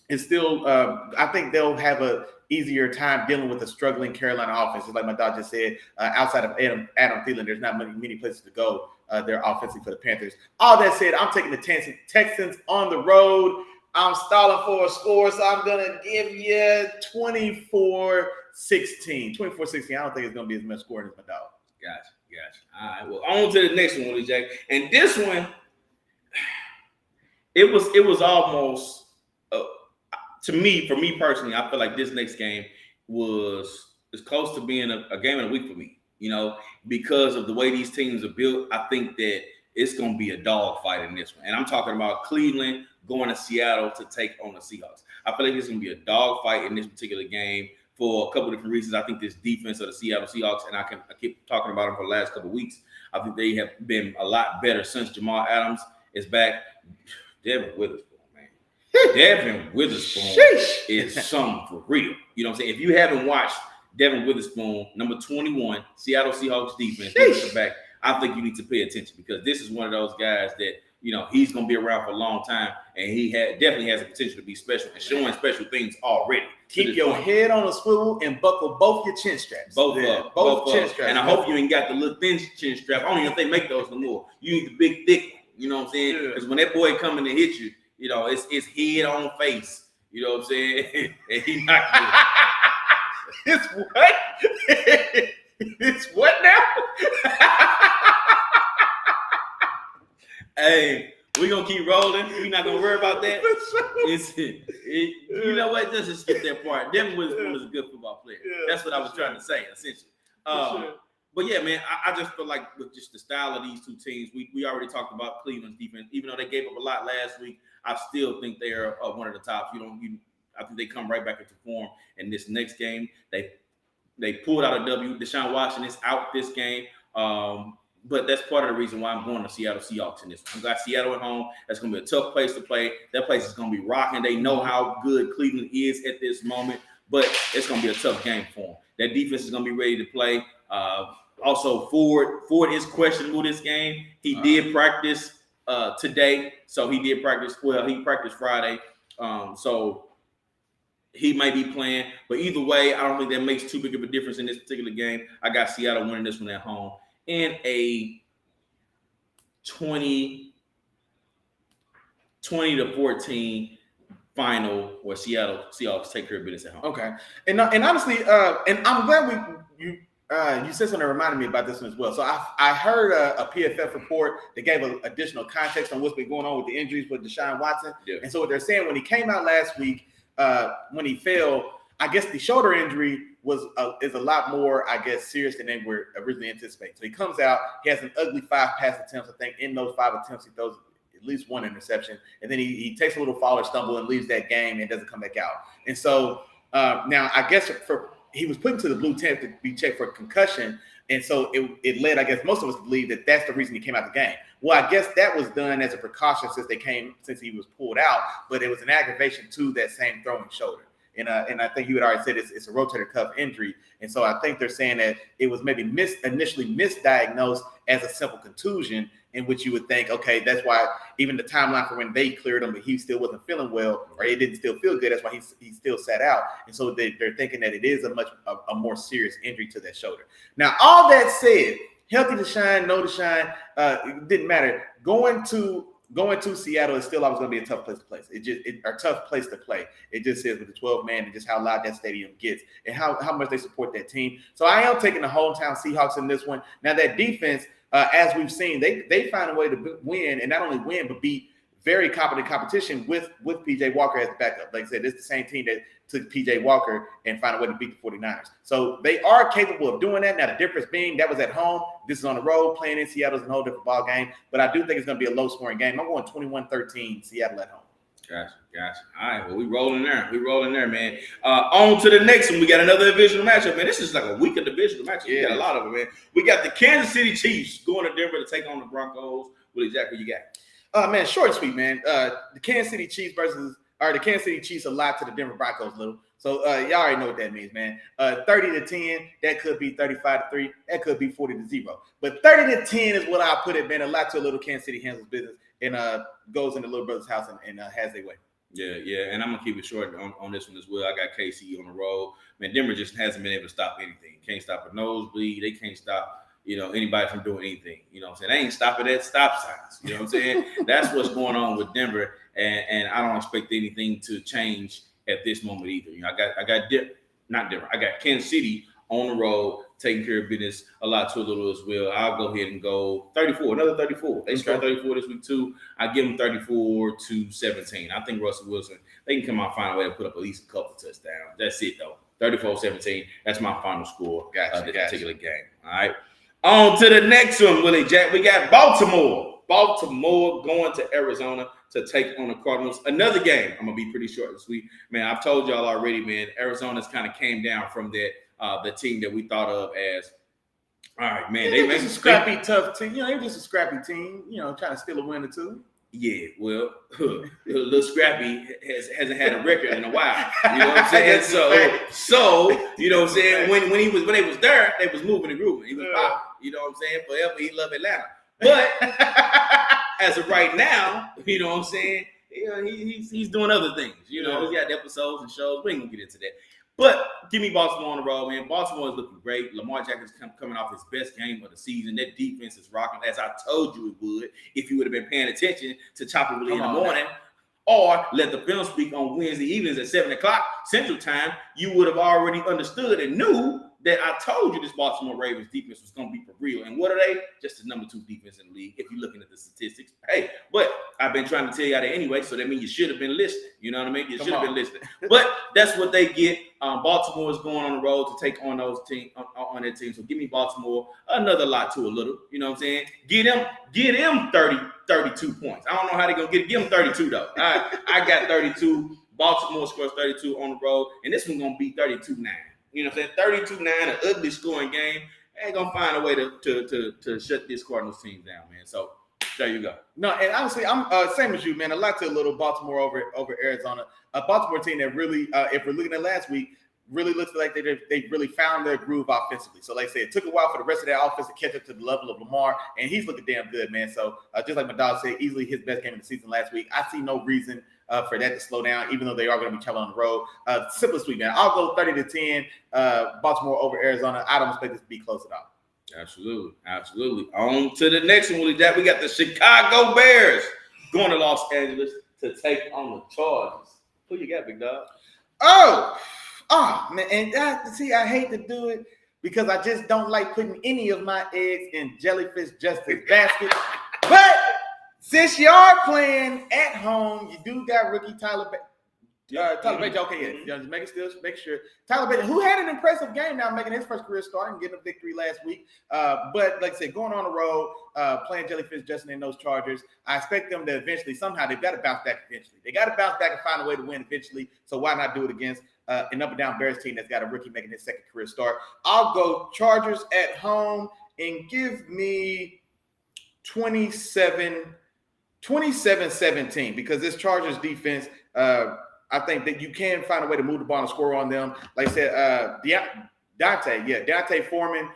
is still. I think they'll have a easier time dealing with a struggling Carolina offense. Just like my dog just said, outside of Adam Thielen, there's not many places to go. They're offensively for the Panthers. All that said, I'm taking the Texans on the road. I'm stalling for a score, so I'm going to give you 24-16. 24-16. I don't think it's going to be as much scoring as my dog. Gotcha. All right, well, on to the next one, Willie Jack. And this one, it was almost, for me personally, I feel like this next game was close to being a game of the week for me, because of the way these teams are built. I think that it's going to be a dogfight in this one. And I'm talking about Cleveland going to Seattle to take on the Seahawks. I feel like it's going to be a dogfight in this particular game for a couple of different reasons. I think this defense of the Seattle Seahawks, and I keep talking about them for the last couple of weeks, I think they have been a lot better since Jamal Adams is back. Devin Witherspoon, man. Devin Witherspoon is something for real. You know what I'm saying? If you haven't watched Devin Witherspoon, number 21, Seattle Seahawks defense, back, I think you need to pay attention because this is one of those guys that, he's going to be around for a long time, and he definitely has the potential to be special and showing special things already. Keep your head on a swivel and buckle both your chin straps. Both chin straps. And I hope you ain't got the little thin chin strap. I don't even know if they make those no more. You need the big, thick one. You know what I'm saying? Because when that boy coming to hit you, it's head on face. You know what I'm saying? And he not good. It's what? It's what now? Hey, we're going to keep rolling. We're not going to worry about that. You know what? Let's just skip that part. Devin was a good football player. That's what I was trying to say, essentially. But yeah, man, I just feel like with just the style of these two teams, we already talked about Cleveland's defense. Even though they gave up a lot last week, I still think they are one of the tops. I think they come right back into form in this next game. They pulled out a W. Deshaun Watson is out this game. But that's part of the reason why I'm going to Seattle Seahawks in this one. I've got Seattle at home. That's going to be a tough place to play. That place is going to be rocking. They know how good Cleveland is at this moment, but it's going to be a tough game for them. That defense is going to be ready to play. Also, Ford is questionable this game. He did practice today, so he did practice. Well, he practiced Friday, so he might be playing. But either way, I don't think that makes too big of a difference in this particular game. I got Seattle winning this one at home. In a 20-14 final where Seattle Seahawks take care of business at home. Okay. And honestly, and I'm glad you said something that reminded me about this one as well. So I heard a PFF report that gave additional context on what's been going on with the injuries with Deshaun Watson. Yeah. And so what they're saying, when he came out last week, when he fell, I guess the shoulder injury is a lot more, I guess, serious than they were originally anticipating. So he comes out, he has an ugly 5 pass attempts. I think in those 5 attempts, he throws at least 1 interception. And then he takes a little fall or stumble and leaves that game and doesn't come back out. And so now I guess he was put into the blue tent to be checked for concussion. And so it led, I guess, most of us to believe that that's the reason he came out the game. Well, I guess that was done as a precaution since he was pulled out, but it was an aggravation to that same throwing shoulder. And I think you had already said it's a rotator cuff injury. And so I think they're saying that it was maybe initially misdiagnosed as a simple contusion, in which you would think, okay, that's why even the timeline for when they cleared him, but he still wasn't feeling well, or it didn't still feel good. That's why he still sat out. And so they're thinking that it is a more serious injury to that shoulder. Now, all that said, healthy to shine, no to shine, it didn't matter. Going to going to Seattle is still always going to be a tough place to play. A tough place to play. It just is with the 12 man and just how loud that stadium gets and how much they support that team. So I am taking the hometown Seahawks in this one. Now that defense, as we've seen, they find a way to win, and not only win but beat very competent competition with PJ Walker as the backup. Like I said, it's the same team that took PJ Walker and found a way to beat the 49ers. So they are capable of doing that. Now, the difference being that was at home. This is on the road. Playing in Seattle is a whole different ball game. But I do think it's going to be a low-scoring game. I'm going 21-13 Seattle at home. Gotcha. All right, well, we rolling there, man. On to the next one. We got another divisional matchup, man. This is like a week of divisional matchup. We got a lot of them, man. We got the Kansas City Chiefs going to Denver to take on the Broncos. What exactly you got? Man, short and sweet, man. The Kansas City Chiefs a lot to the Denver Broncos little. So y'all already know what that means, man. 30-10, that could be 35-3, that could be 40-0. But 30-10 is what I put it, man. A lot to a little Kansas City handles business and goes in the little brother's house and has their way. Yeah, and I'm gonna keep it short on this one as well. I got KC on the road. Man, Denver just hasn't been able to stop anything. Can't stop a nosebleed. They can't stop anybody from doing anything. You know what I'm saying? They ain't stopping at stop signs. You know what I'm saying? That's what's going on with Denver, and I don't expect anything to change at this moment either. I got Kansas City on the road, taking care of business a lot to a little as well. I'll go ahead and go 34, another 34. They scored 34 this week too. I give them 34-17. I think Russell Wilson, they can come out and find a way to put up at least a couple touchdowns. That's it though. 34-17. That's my final score of this particular game. All right. On to the next one, Willie Jack. We got Baltimore. Baltimore going to Arizona to take on the Cardinals. Another game. I'm gonna be pretty short this week, man. I've told y'all already, man. Arizona's kind of came down from that the team that we thought of as. All right, man. They're just a scrappy, tough team. They're just a scrappy team. Trying to steal a win or two. Yeah, well, little Scrappy hasn't had a record in a while. You know what I'm saying? So you know what I'm saying? When they was there, they was moving and grooving. He was pop. You know what I'm saying? Forever he loved Atlanta. But as of right now, you know what I'm saying? He's doing other things. He's got episodes and shows. We ain't gonna get into that. But give me Baltimore on the road, man. Baltimore is looking great. Lamar Jackson's coming off his best game of the season. That defense is rocking, as I told you it would, if you would have been paying attention to Chop Willie in the morning. Or let the film speak on Wednesday evenings at 7 o'clock Central Time. You would have already understood and knew that I told you this Baltimore Ravens defense was going to be for real. And what are they? Just the number 2 defense in the league, if you're looking at the statistics. Hey, but I've been trying to tell you that anyway, so that means you should have been listening. You know what I mean? You should have been listening. But that's what they get. Baltimore is going on the road to take on those team on their team. So give me Baltimore another lot to a little. You know what I'm saying? Get them 32 points. I don't know how they're going to get them 32, though. I got 32. Baltimore scores 32 on the road, and this one's going to be 32-9. You know what I'm saying? 32-9, an ugly scoring game. Ain't going to find a way to shut this Cardinals team down, man. So there you go. No, and honestly, I'm same as you, man. A lot to a little Baltimore over Arizona. A Baltimore team that really, if we're looking at last week, really looks like they really found their groove offensively. So like I said, it took a while for the rest of that offense to catch up to the level of Lamar, and he's looking damn good, man. So just like my dog said, easily his best game of the season last week. I see no reason for that to slow down, even though they are going to be traveling on the road. Simple sweet, man. I'll go 30-10, Baltimore over Arizona. I don't expect this to be close at all. Absolutely. On to the next one, Willie Jack. We got the Chicago Bears going to Los Angeles to take on the Chargers. Who you got, big dog? Oh, man. And I hate to do it because I just don't like putting any of my eggs in Jellyfish Justice basket. But since you are playing at home, you do got rookie Tyler Bates. Okay, yeah. Just make sure. Tyler Bates, who had an impressive game now, making his first career start and getting a victory last week. But like I said, going on the road, playing Jellyfish Justin and those Chargers, I expect them to eventually, somehow, they've got to bounce back eventually. They got to bounce back and find a way to win eventually. So why not do it against an up and down Bears team that's got a rookie making his second career start? I'll go Chargers at home and give me 27-17 because this Chargers defense, I think that you can find a way to move the ball and score on them. Like I said, D'Onta Foreman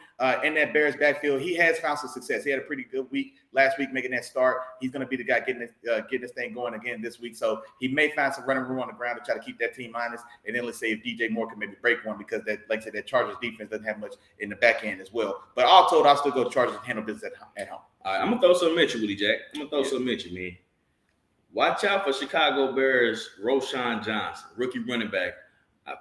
in that Bears backfield, he has found some success. He had a pretty good week last week making that start. He's going to be the guy getting this thing going again this week. So he may find some running room on the ground to try to keep that team honest. And then let's say if DJ Moore can maybe break one because that, like I said, that Chargers defense doesn't have much in the back end as well. But all told, I'll still go Chargers and handle business at home. All right, I'm going to throw something at you, Willie Jack. Man. Watch out for Chicago Bears Roschon Johnson, rookie running back,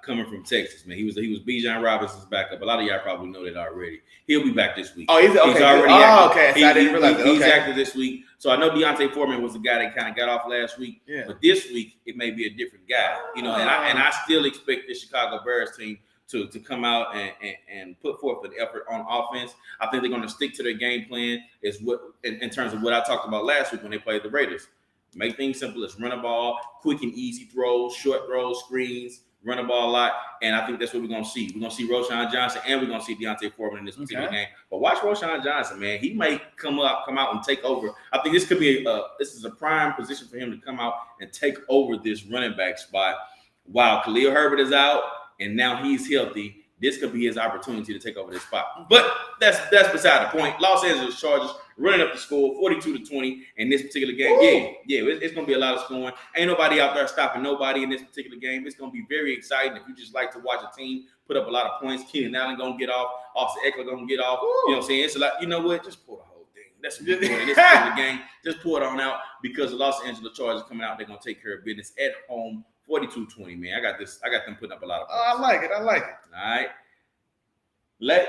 coming from Texas. Man, he was Bijan Robinson's backup. A lot of y'all probably know that already. He'll be back this week. Oh, he's okay. already active. active. Okay. So I didn't realize that. He's Okay. active this week. So I know Deontay Foreman was the guy that kind of got off last week. Yeah. But this week it may be a different guy. And I still expect the Chicago Bears team to come out and put forth an effort on offense. I think they're going to stick to their game plan is what in terms of what I talked about last week when they played the Raiders. Make things simple. Let's run a ball, quick and easy throws, short throws, screens, run the ball a lot. And I think that's what we're going to see. We're going to see Roschon Johnson and we're going to see Deontay Foreman in this particular game. But watch Roschon Johnson, man. He may come out and take over. I think this could be this is a prime position for him to come out and take over this running back spot while Khalil Herbert is out and now he's healthy. This could be his opportunity to take over this spot. But that's beside the point. Los Angeles Chargers running up the score 42-20 in this particular game. Ooh. It's going to be a lot of scoring. Ain't nobody out there stopping nobody in this particular game. It's going to be very exciting if you just like to watch a team put up a lot of points. Keenan Allen going to get off. Austin Eckler going to get off. Ooh. You know what I'm saying? It's a lot. You know what? Just pull the whole thing. That's what you're doing in this particular game. Just pull it on out because the Los Angeles Chargers coming out. They're going to take care of business at home. 42-20, man. I got them putting up a lot of points. I like it. All right.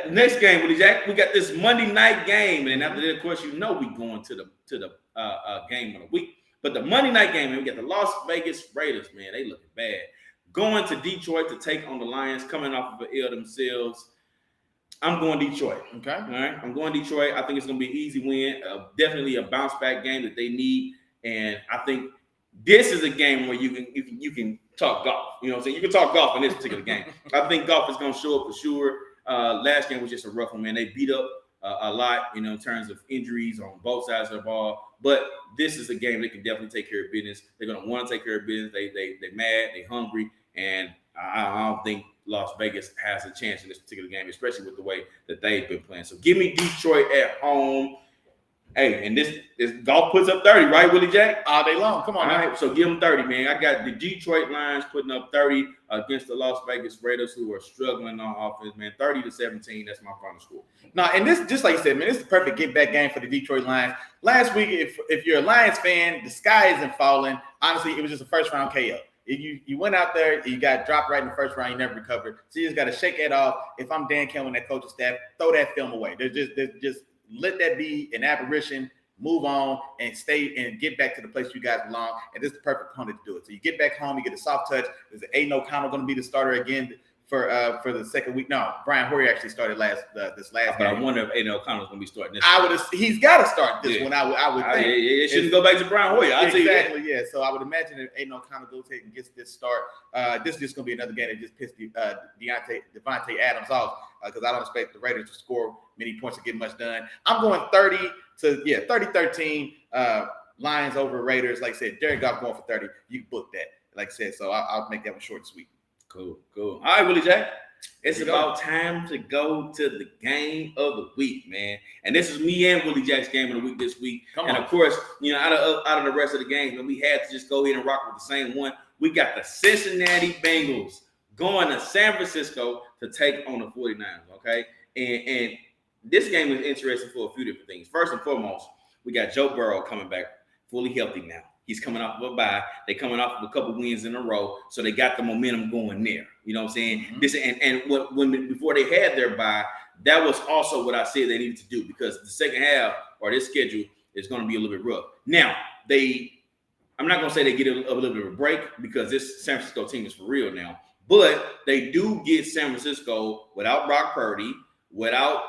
Next game, Willie Jack. We got this Monday night game, and after that, of course, we going to the game of the week. But the Monday night game, man, we got the Las Vegas Raiders. Man, they looking bad. Going to Detroit to take on the Lions, coming off of an L themselves. I'm going Detroit. Okay. All right. I'm going Detroit. I think it's going to be an easy win. Definitely a bounce back game that they need, and I think this is a game where you can talk golf. You know what I'm saying? You can talk golf in this particular game. I think golf is going to show up for sure. Last game was just a rough one, man. They beat up a lot, in terms of injuries on both sides of the ball. But this is a game they can definitely take care of business. They're going to want to take care of business. They're mad. They're hungry. And I don't think Las Vegas has a chance in this particular game, especially with the way that they've been playing. So give me Detroit at home. Hey, and this golf puts up 30, right, Willie Jack? All day long. Come on, All man. right, so give them 30, man. I got the Detroit Lions putting up 30 against the Las Vegas Raiders, who are struggling on offense, man. 30-17, that's my final score. Now, and this, just like you said, man, this is the perfect get-back game for the Detroit Lions. Last week, if you're a Lions fan, the sky isn't falling. Honestly, it was just a first-round KO. You went out there, you got dropped right in the first round, you never recovered. So you just got to shake that off. If I'm Dan Campbell and that coaching staff, throw that film away. They're just let that be an apparition, move on, and stay and get back to the place you guys belong. And this is the perfect opponent to do it. So you get back home, you get a soft touch. Is Aiden O'Connell going to be the starter again for the second week? No, Brian Hoyer actually started this last But game. I wonder if Aiden O'Connell's going to be starting this. He's got to start this one. I would think. It shouldn't go back to Brian Hoyer. I'll tell you that. Exactly, yeah. So I would imagine if Aiden O'Connell goes ahead and gets this start, this is just going to be another game that just pissed Devontae Adams off because I don't expect the Raiders to score many points to get much done. I'm going 30-13. Lions over Raiders. Like I said, Jared Goff going for 30. You can book that. Like I said, so I'll make that one short and sweet. Cool. All right, Willie Jack. It's about time to go to the game of the week, man. And this is me and Willie Jack's game of the week this week. Of course, out of the rest of the games, we had to just go ahead and rock with the same one. We got the Cincinnati Bengals going to San Francisco to take on the 49ers, okay? And this game is interesting for a few different things. First and foremost, we got Joe Burrow coming back fully healthy now. He's coming off of a bye. They're coming off of a couple wins in a row, so they got the momentum going there. You know what I'm saying? Mm-hmm. Before they had their bye, that was also what I said they needed to do because the second half or this schedule is going to be a little bit rough. Now, I'm not going to say they get a little bit of a break because this San Francisco team is for real now, but they do get San Francisco without Brock Purdy, without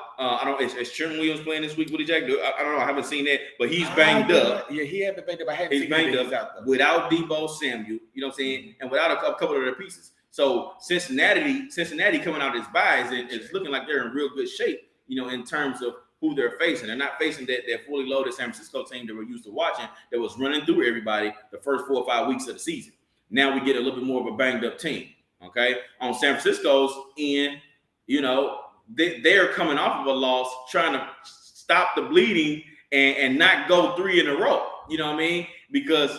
is Trent Williams playing this week? Willie Jack? I don't know. I haven't seen that, but he's banged up. Yeah, he had been banged up. I hadn't he's seen banged him up without Debo Samuel. You know what I'm saying? And without a couple of their pieces. So Cincinnati coming out of his buys is looking like they're in real good shape. In terms of who they're facing. They're not facing that fully loaded San Francisco team that we're used to watching that was running through everybody the first 4 or 5 weeks of the season. Now we get a little bit more of a banged up team. Okay, on San Francisco's end, they're coming off of a loss, trying to stop the bleeding and not go 3 in a row. You know what I mean? Because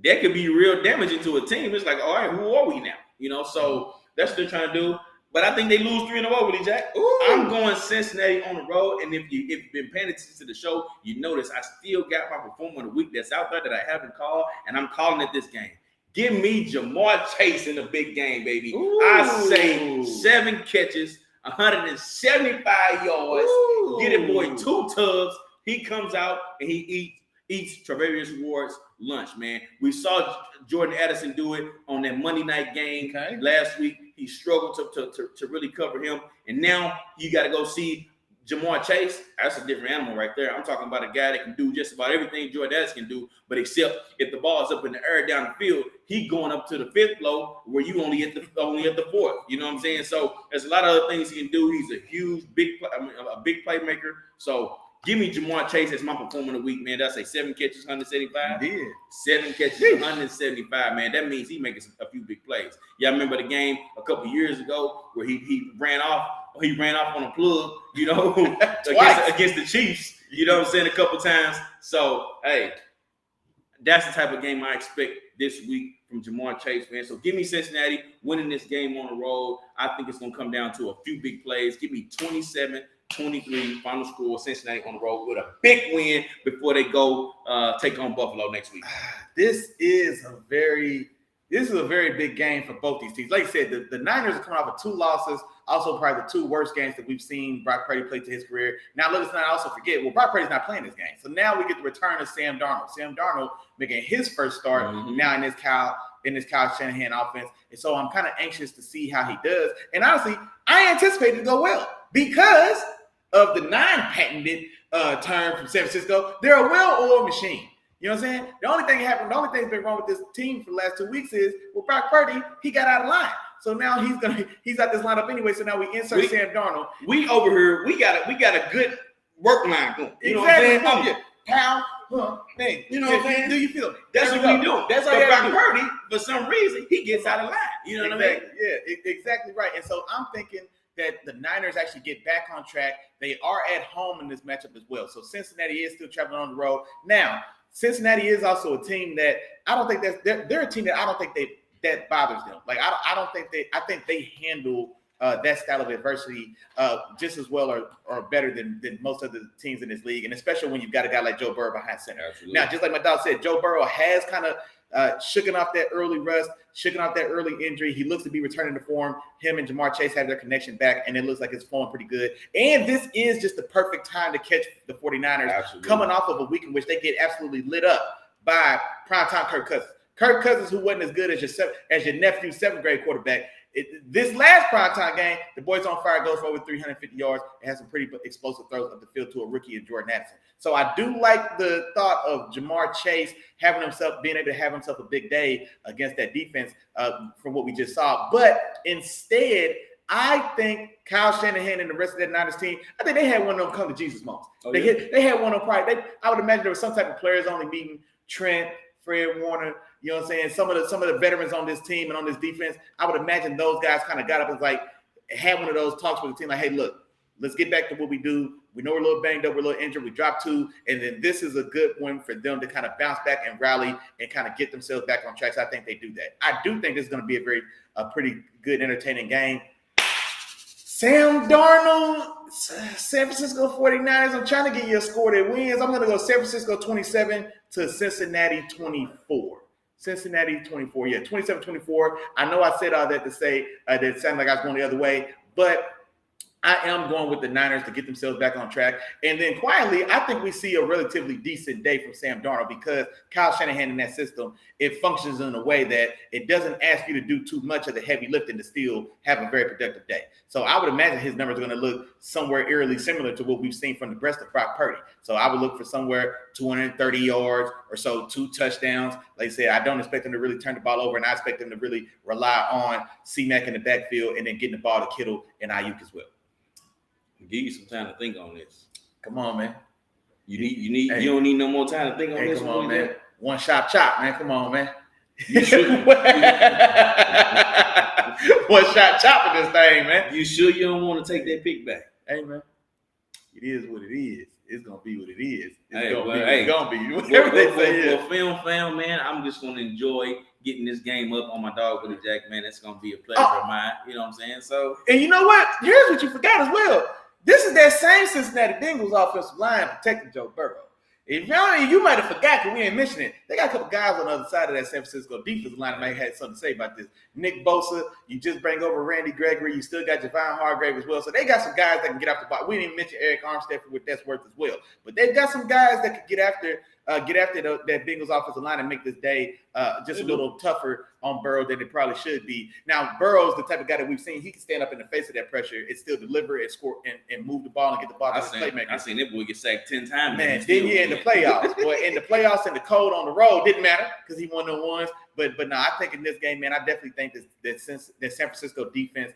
that could be real damaging to a team. It's like, all right, who are we now? So that's what they're trying to do. But I think they lose 3 in a row, Willie Jack. Ooh. I'm going Cincinnati on the road, and if you've been paying attention to the show, you notice I still got my performer of the week that's out there that I haven't called, and I'm calling it this game. Give me Jamar Chase in the big game, baby. Ooh. I say 7 catches, 175 yards. Ooh. Get it, boy, 2 tubs. He comes out and he eats Travarius Ward's lunch, man. We saw Jordan Addison do it on that Monday night game last week. He struggled to really cover him. And now you got to go see Jamar Chase. That's a different animal right there. I'm talking about a guy that can do just about everything Jordan Addison can do, but except if the ball is up in the air down the field, he going up to the 5th floor where you only at the 4th. You know what I'm saying? So there's a lot of other things he can do. He's a huge, a big playmaker. So give me Jamar Chase as my performer of the week, man. Did I say 7 catches, 175? You did. 7 catches, 175, man. That means he making a few big plays. Yeah, I remember the game a couple years ago where he ran off on a plug, you know, against the Chiefs. You know what I'm saying? A couple times. So, hey, that's the type of game I expect this week from Jamar Chase, man. So give me Cincinnati winning this game on the road. I think it's going to come down to a few big plays. Give me 27-23 final score, Cincinnati on the road with a big win before they go take on Buffalo next week. This is a very big game for both these teams. Like I said, the Niners are coming off of 2 losses, also probably the 2 worst games that we've seen Brock Purdy play to his career. Now, let us not also forget, Brock Purdy's not playing this game. So now we get the return of Sam Darnold. Sam Darnold making his first start now in this Kyle Shanahan offense. And so I'm kind of anxious to see how he does. And honestly, I anticipate it to go well because of the 9 patented term from San Francisco. They're a well-oiled machine. You know what I'm saying? The only thing that's been wrong with this team for the last 2 weeks is with Brock Purdy, he got out of line. So now he's at this lineup anyway. So now we insert Sam Darnold. We over here, we got a good work line going. You know what I'm saying? Pow, thing. You know what I'm saying? Do you feel it? That's what we do. That's but all Brock Purdy, for some reason, he gets out of line. You know what I mean? Yeah, exactly right. And so I'm thinking that the Niners actually get back on track. They are at home in this matchup as well. So Cincinnati is still traveling on the road. Now, Cincinnati is also a team that I don't think they're a team that I don't think that bothers them. Like I think they handle that style of adversity just as well or better than most of the teams in this league, and especially when you've got a guy like Joe Burrow behind center. Absolutely. Now, just like my dog said, Joe Burrow has kind of shooken off that early rust, shooken off that early injury. He looks to be returning to form. Him and Jamar Chase have their connection back, and it looks like it's flowing pretty good. And this is just the perfect time to catch the 49ers coming off of a week in which they get absolutely lit up by primetime Kirk Cousins. Kirk Cousins, who wasn't as good as your nephew's 7th grade quarterback. This last primetime game, the boy's on fire, goes for over 350 yards, and has some pretty explosive throws up the field to a rookie in Jordan Addison. So I do like the thought of Jamar Chase being able to have himself a big day against that defense from what we just saw. But instead, I think Kyle Shanahan and the rest of that Niners team, I think they had one of them come to Jesus moments. They had one of them probably. I would imagine there was some type of players only meeting Trent, Fred Warner, you know what I'm saying? Some of the veterans on this team and on this defense, I would imagine those guys kind of got up and had one of those talks with the team, like, hey, look, let's get back to what we do. We know we're a little banged up, we're a little injured, we dropped 2, and then this is a good one for them to kind of bounce back and rally and kind of get themselves back on track. So I think they do that. I do think this is going to be a pretty good, entertaining game. Sam Darnold, San Francisco 49ers. I'm trying to get you a score that wins. I'm going to go San Francisco 27 to Cincinnati 24. Cincinnati 24. Yeah, 27-24. I know I said all that to say that it sounded like I was going the other way, but I am going with the Niners to get themselves back on track. And then quietly, I think we see a relatively decent day from Sam Darnold because Kyle Shanahan in that system, it functions in a way that it doesn't ask you to do too much of the heavy lifting to still have a very productive day. So I would imagine his numbers are going to look somewhere eerily similar to what we've seen from the rest of Brock Purdy. So I would look for somewhere 230 yards or so, 2 touchdowns. Like I said, I don't expect them to really turn the ball over, and I expect them to really rely on C-Mac in the backfield and then getting the ball to Kittle and Ayuk as well. Give you some time to think on this. Come on, man. You don't need no more time to think on this. Come on, man. One shot chop, man. Come on, man. You should. One shot chopping this thing, man. You sure you don't want to take that pick back? Hey, man. It is what it is. it's gonna be what it is. It's Hey, gonna well, be what hey, it's gonna be. Whatever they say. Well, film fam, man, I'm just gonna enjoy getting this game up on my dog Willie Jack, man. It's gonna be a pleasure of mine. You know what I'm saying? So, And you know what? Here's what you forgot as well. This is that same Cincinnati Bengals offensive line protecting Joe Burrow. If you might have forgot because we ain't mentioning it. They got a couple guys on the other side of that San Francisco defensive line that might have something to say about this. Nick Bosa, you just bring over Randy Gregory. You still got Javon Hargrave as well. So they got some guys that can get off the box. We didn't even mention Eric Armstead for what that's worth as well. But they've got some guys that could get after that Bengals offensive line and make this day just a little tougher on Burrow than it probably should be. Now, Burrow's the type of guy that we've seen. He can stand up in the face of that pressure and still deliver and score and move the ball and get the ball to the playmaker. I seen that boy get sacked 10 times. Man, then you in the playoffs. Boy, in the playoffs and the cold on the road didn't matter because he won the ones. But no, I think in this game, man, I definitely think that since the San Francisco defense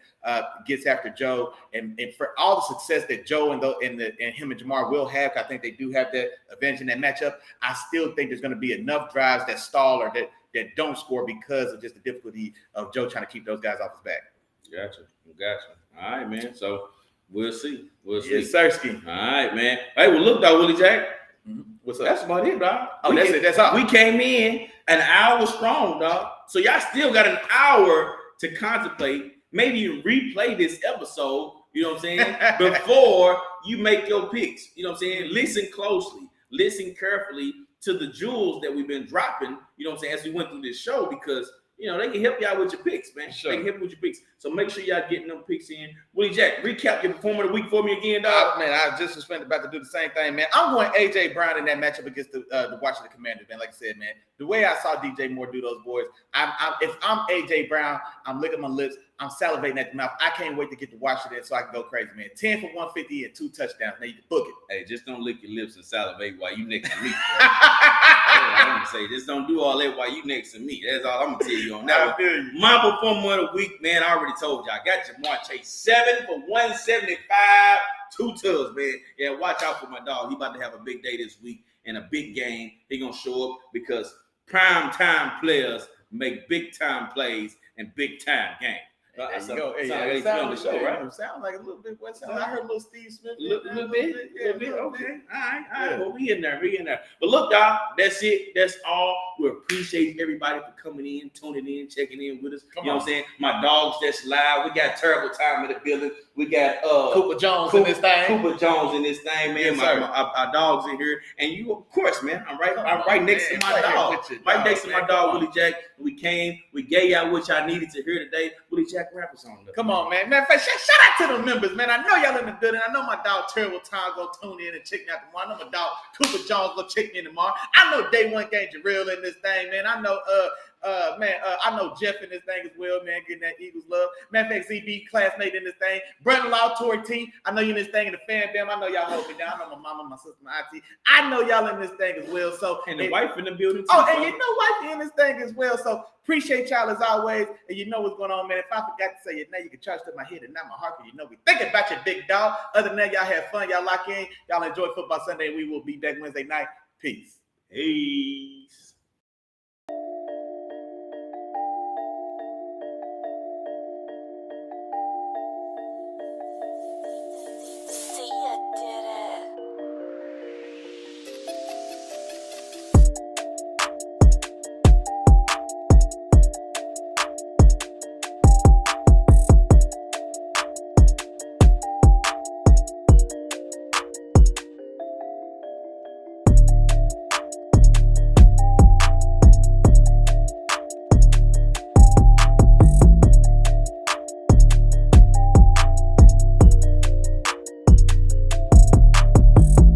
gets after Joe, and for all the success that Joe and him and Jamar will have, I think they do have that advantage in that matchup. I still think there's going to be enough drives that stall or that don't score because of just the difficulty of Joe trying to keep those guys off his back. Gotcha. All right, man. So we'll see. Yes, Sirski. All right, man. Hey, well, look, dog, Willie Jack. Mm-hmm. What's up? That's about it, dog. Oh, that's it. That's all. We came in an hour strong, dog. So y'all still got an hour to contemplate, maybe replay this episode, you know what I'm saying, before you make your picks. You know what I'm saying? Listen closely, listen carefully to the jewels that we've been dropping, you know what I'm saying, as we went through this show, because you know, they can help y'all with your picks, man. Sure. They can help you with your picks. So make sure y'all getting them picks in. Willie Jack, recap your performer of the week for me again, dog. Man, I just was about to do the same thing, man. I'm going A.J. Brown in that matchup against the Washington Commanders, man. Like I said, man, the way I saw DJ Moore do those boys, if I'm A.J. Brown, I'm licking my lips. I'm salivating at the mouth. I can't wait to get to Washington so I can go crazy, man. 10 for 150 and 2 touchdowns. Now you can book it. Hey, just don't lick your lips and salivate while you next to me. I'm gonna say, just don't do all that while you next to me. That's all I'm gonna tell you on that one. My performer of the week, man, I already told you. I got Jamar Chase 7 for 175, 2 tubs, man. Yeah, watch out for my dog. He about to have a big day this week and a big game. He gonna show up because prime time players make big time plays and big time games. There you go. Hey, sounds like a little bit. I heard a little Steve Smith. A little bit. Okay. All right. Well, we in there. But look, dog, that's it. That's all. We appreciate everybody for coming in, tuning in, checking in with us. You know what I'm saying? My dogs that's live. We got Terrible Time in the building. We got Cooper Jones in this thing. Cooper Jones in this thing, man. Yes, our dogs in here. And you, of course, man. I'm right next to my dog. Right next to my dog, Willie Jack. We came. We gave y'all what y'all needed to hear today. Willie Jack, wrap us on. Come on, man. Matter of fact, shout out to the members, man. I know y'all in the building. I know my dog Terrible Time gonna tune in and check me out tomorrow. I know my dog Cooper Jones gonna check me in tomorrow. I know Day One Game Jarrell in this thing, man. I know I know Jeff in this thing as well, man, getting that Eagles love. Matter of fact, ZB classmate in this thing. Brandon Law, Tory T. I know you in this thing in the fan bam. I know y'all hold me down. I know my mama, my sister, my auntie. I know y'all in this thing as well. So and the wife in the building too. Oh, and you know wife in this thing as well. So appreciate y'all as always. And you know what's going on, man. If I forgot to say it now, you can charge to my head and not my heart. You know we thinking about your big dog. Other than that, y'all have fun. Y'all lock in. Y'all enjoy Football Sunday. We will be back Wednesday night. Peace. Peace.